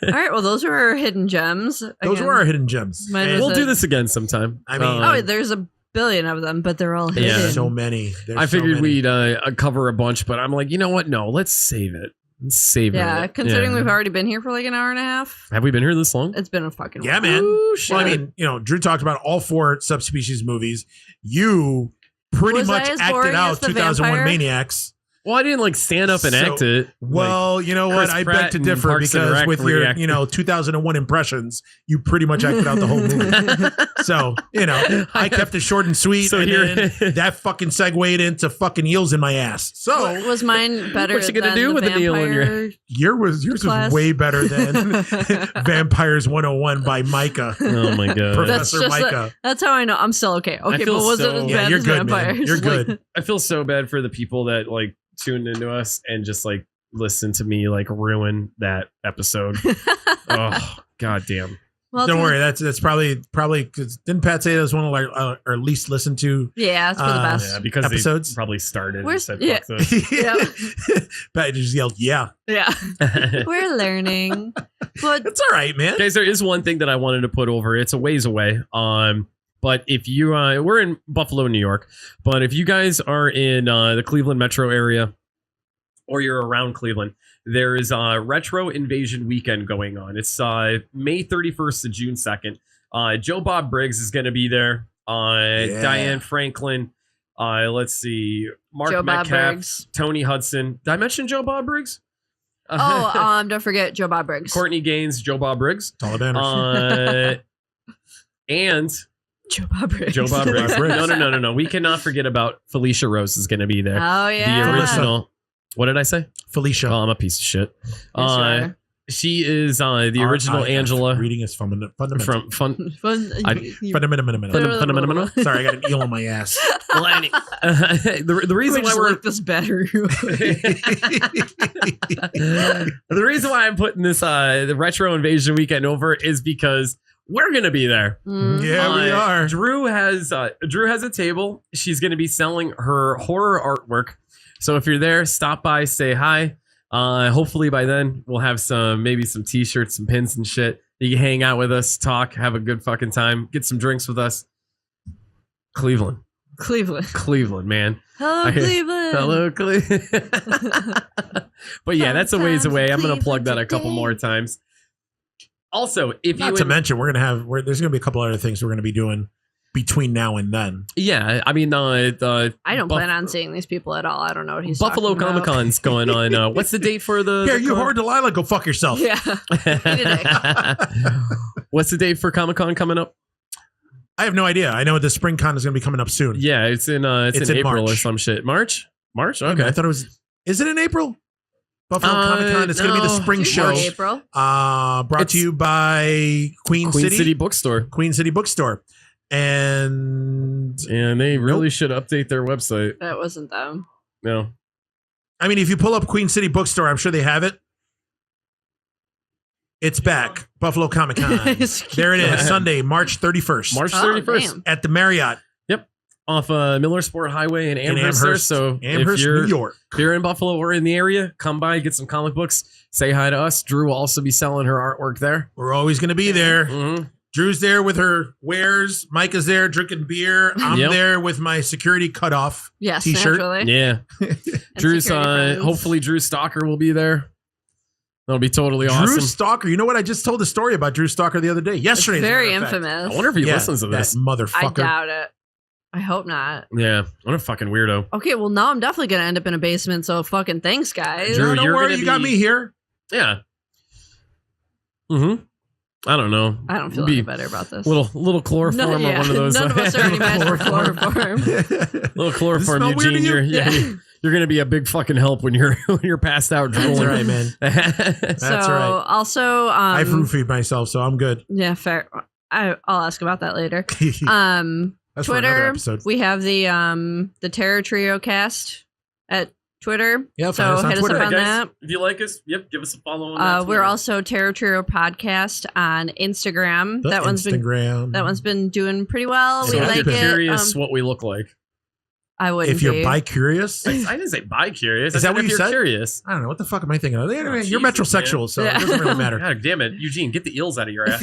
All right. Well, those are our hidden gems. Those Again. were our hidden gems. Mine And was We'll do this again sometime. I mean- Oh, there's a billion of them, but they're all hidden. Yeah. there's so many. There's I figured so many. we'd cover a bunch, but I'm like, you know what? No, let's save it. Let's save it. Yeah, considering we've already been here for like an hour and a half, Have we been here this long? it's been a fucking Yeah, while. man. Ooh, shit. Well, I mean, you know, Drew talked about all 4 subspecies movies. You pretty Was I much as acted boring out as the 2001 vampire? Maniacs. Well, I didn't like stand up and So- act it. Well, you know what? Chris I Pratt beg to and differ Parks and because Rec with your, react. 2001 impressions, you pretty much acted out the whole movie. So, I kept it short and sweet, So and here- then that fucking segued into fucking eels in my ass. So Was mine better? What you gonna than do the with an eel in your- vampire? yours Class. was way better than Vampires 101 by Micah. Oh my god. That's Professor just Micah. That's how I know I'm still okay. Okay, feel but was it so- as Yeah, bad you're as good, man. vampires? You're good. I feel so bad for the people that like tuned into us and just like listen to me like ruin that episode. Oh god damn. Well, Don't it's- worry, that's probably because didn't Pat say that was one of our least listened to Yeah, it's for the best. Yeah, because episodes? they probably started Where's- and said yeah. fuck this. Pat just yelled, "Yeah, Yeah, we're learning, but that's all right, man." Guys, there is one thing that I wanted to put over. It's a ways away. But if you we're in Buffalo, New York, but if you guys are in the Cleveland metro area or you're around Cleveland, there is a Retro Invasion weekend going on. It's May 31st to June 2nd. Joe Bob Briggs is going to be there. Yeah. Diane Franklin. Let's see. Mark Joe Bob Metcalf, Briggs. Tony Hudson. Did I mention Joe Bob Briggs? Don't forget Joe Bob Briggs. Courtney Gaines, Joe Bob Briggs. Taliban. And Joe Bob Briggs. Joe Bob Briggs. Briggs. No. We cannot forget about Felicia Rose is going to be there. Oh yeah, The original. What did I say? Felicia. Oh, I'm a piece of shit. Yes, you are. She is the original RIF. Angela Reading is fundamental. from Fun. Fun. Fundamental. Sorry, I got an eel on my ass. The reason why we're this battery. the reason why I'm putting this the Retro Invasion weekend over is because we're gonna be there. Yeah, we are. Drew has a table. She's gonna be selling her horror artwork. So if you're there, stop by, say hi. Hopefully by then we'll have maybe some t-shirts, some pins and shit. You can hang out with us, talk, have a good fucking time, get some drinks with us. Cleveland, man. Hello, Cleveland. Hello, Cleveland. But yeah, that's a ways Sometimes away. I'm gonna plug Cleveland that a couple today. more times. Also, if Not you to mention, there's gonna be a couple other things we're gonna be doing between now and then. yeah, I mean, I don't plan on seeing these people at all. I don't know what he's Buffalo talking Comic about. Con's going on. What's the date for the? Here, the you Horror Delilah, go fuck yourself. Yeah. What's the date for Comic Con coming up? I have no idea. I know the Spring Con is gonna be coming up soon. Yeah, it's in April March. or some shit. March? Wait a Okay. minute, I thought it was. Is it in April? Buffalo Comic Con. It's gonna be the no. spring March, show. April. Brought to you by Queen City Bookstore. Queen City Bookstore, and And they really should update their website. That wasn't them. No. I mean, if you pull up Queen City Bookstore, I'm sure they have it. It's back. Buffalo Comic Con. There it is. Sunday, March 31st. March 31st. At the Marriott. Yep. Off Millersport Highway in Amherst. There. So Amherst, New York. If you're in Buffalo or in the area, come by, get some comic books. Say hi to us. Drew will also be selling her artwork there. We're always going to be there. Mm-hmm. Drew's there with her wares. Micah's there drinking beer. I'm there with my security cutoff t-shirt. Naturally. Yeah. Drew's hopefully Drew Stalker will be there. That'll be totally awesome. Drew Stalker. You know what? I just told a story about Drew Stalker the other day. Yesterday. It's very infamous. I wonder if he listens to this. That motherfucker. I doubt it. I hope not. Yeah. What a fucking weirdo. Okay, well, now I'm definitely going to end up in a basement, so fucking thanks, guys. Drew, don't worry. You got me here. Yeah. Mm-hmm. I don't know. I don't feel any better about this. Little chloroform on one of those. None of us are any match for chloroform. Little chloroform, Eugene. You're gonna be a big fucking help when you're passed out drooling. That's right, man. That's right. Also, I roofied myself, so I'm good. Yeah, fair. I'll ask about that later. That's Twitter. We have the Terror Trio cast at Twitter. Yeah, so hit us up on guys, that. If you like us, give us a follow on that. We're also Terror Trio Podcast on Instagram. That one's been doing pretty well. So we like it. Curious what we look like. I wouldn't. If you're bi-curious, I didn't say bi-curious. Is that what you said? Curious. I don't know what the fuck am I thinking of. Anyway, you're metrosexual, man. So it doesn't really matter. God damn it, Eugene, get the eels out of your ass.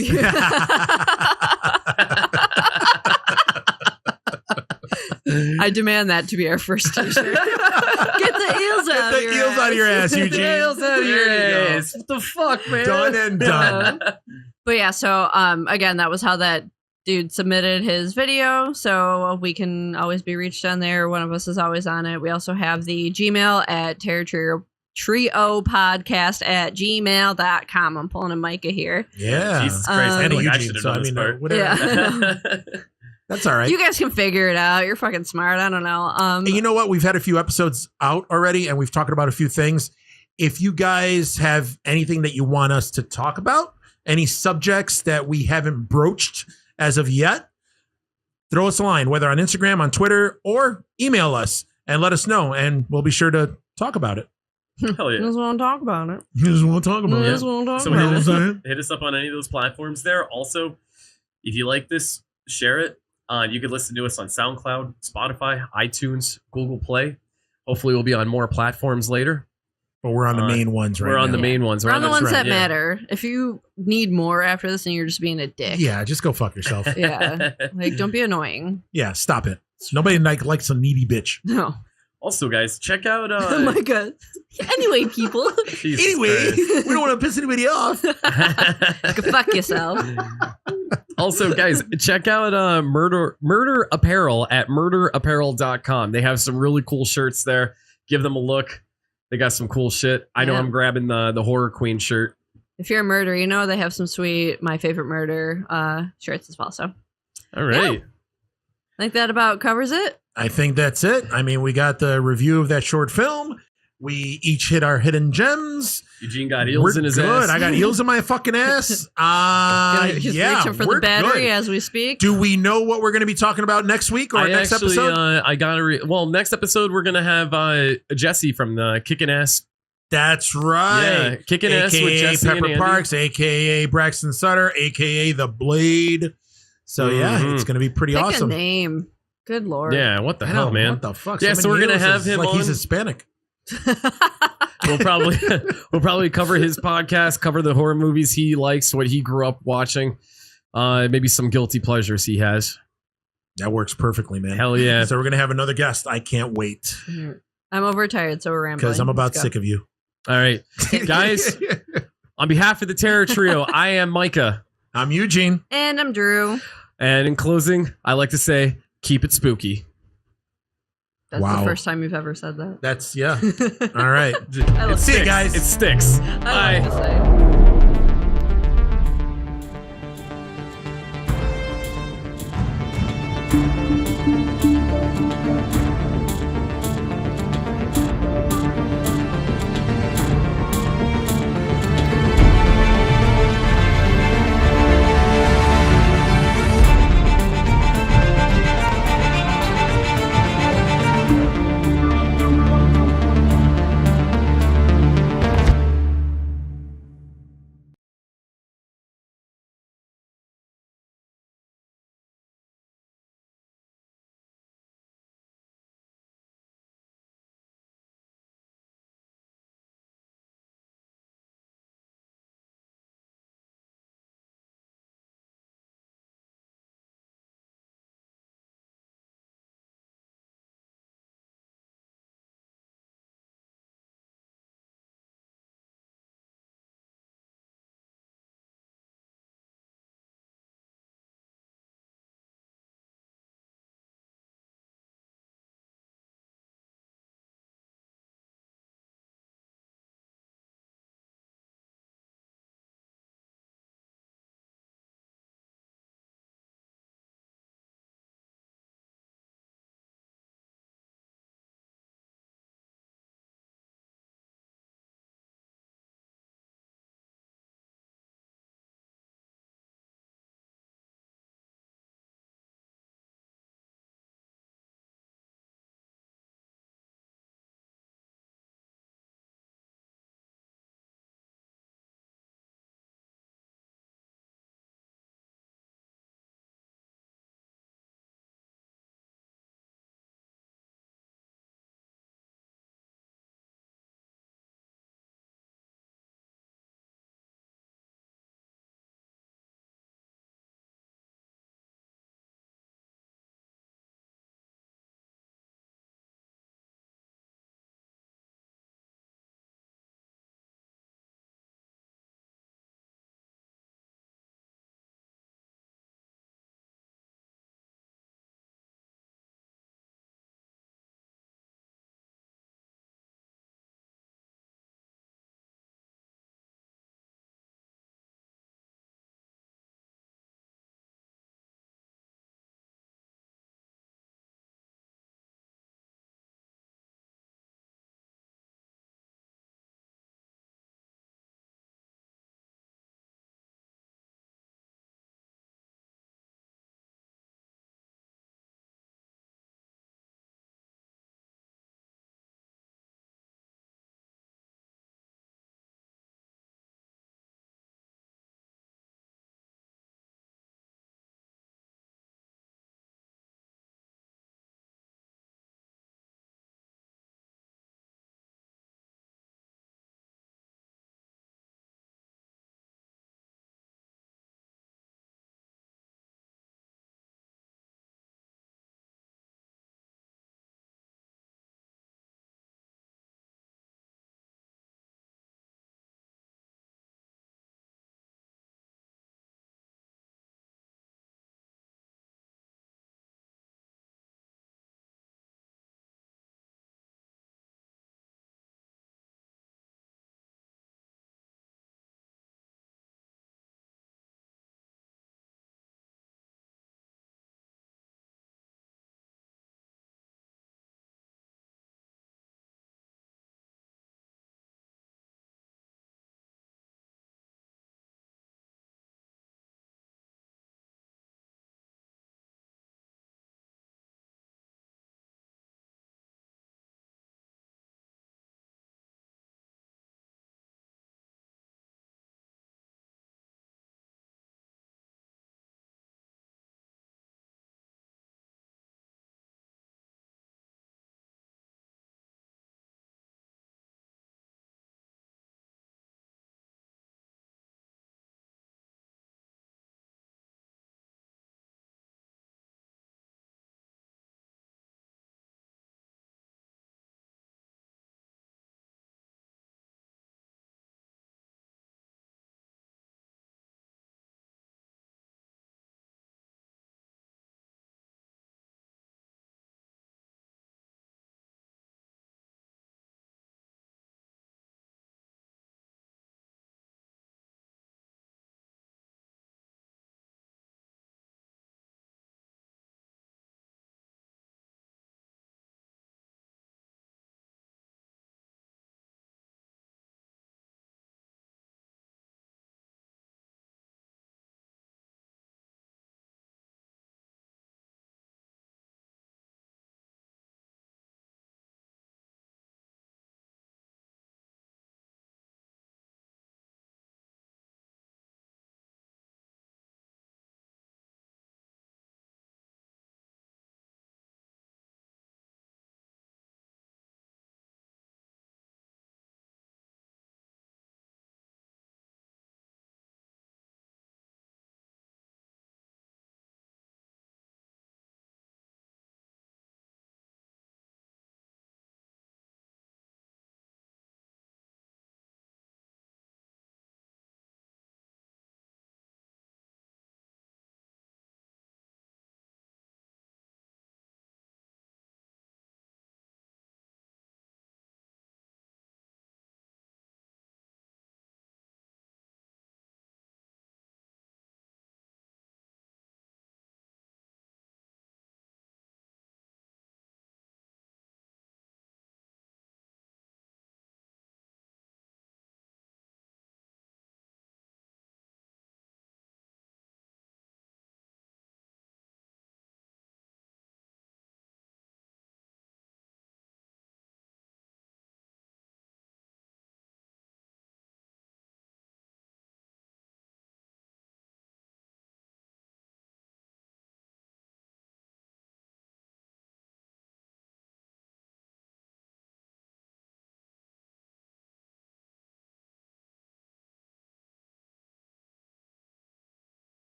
I demand that to be our first t-shirt. Get the eels out of your ass. Out of your ass, Eugene. Get the eels out of your ass. What the fuck, man? Done and done. But yeah, so again, that was how that dude submitted his video. So we can always be reached on there. One of us is always on it. We also have the Gmail at Terror Trio podcast at gmail.com. I'm pulling a Micah here. Yeah. Jesus Christ. And I Eugene, so I mean, whatever. Yeah. That's all right. You guys can figure it out. You're fucking smart. I don't know. And you know what? We've had a few episodes out already, and we've talked about a few things. If you guys have anything that you want us to talk about, any subjects that we haven't broached as of yet, throw us a line, whether on Instagram, on Twitter, or email us and let us know, and we'll be sure to talk about it. Hell yeah. You just want to talk about it. You just want to talk about it. So hit us up on any of those platforms there. Also, if you like this, share it. You can listen to us on SoundCloud, Spotify, iTunes, Google Play. Hopefully we'll be on more platforms later. But we're on the main ones right now. We're on the main ones. We're on the ones that matter. If you need more after this and you're just being a dick. Yeah, just go fuck yourself. Yeah. Like, don't be annoying. Yeah, stop it. Nobody likes a needy bitch. No. Also, guys, check out... oh my God. Anyway, people. Anyway, we don't want to piss anybody off. Go fuck yourself. Also, guys, check out Murder Apparel at murderapparel.com. They have some really cool shirts there. Give them a look. They got some cool shit. I know I'm grabbing the Horror Queen shirt. If you're a murderer, you know they have some sweet My Favorite Murder shirts as well. So, all right. Yeah. I think that about covers it. I think that's it. I mean, we got the review of that short film. We each hit our hidden gems. Eugene got eels in his ass. I got eels in my fucking ass. Just reaching for the battery as we speak. Do we know what we're going to be talking about next week or next episode? Next episode we're going to have Jesse from the Kickin' Ass. That's right. Yeah, Kickin' Ass with Jesse Pepper and Parks, a.k.a. Braxton Sutter, a.k.a. The Blade. So, yeah, it's going to Pick awesome. Pick a name. Good Lord. Yeah, what the hell, man? What the fuck? Yeah, so we're going to have him on. He's Hispanic. We'll probably cover his podcast, cover the horror movies he likes, what he grew up watching, maybe some guilty pleasures he has. That works perfectly, man. Hell yeah. So we're going to have another guest. I can't wait. I'm overtired, so we're rambling. Because I'm about sick of you. All right. Guys, on behalf of the Terror Trio, I am Micah. I'm Eugene. And I'm Drew. And in closing, I like to say, keep it spooky. That's the first time you've ever said that. That's, yeah. All right. See you guys. It sticks. Bye.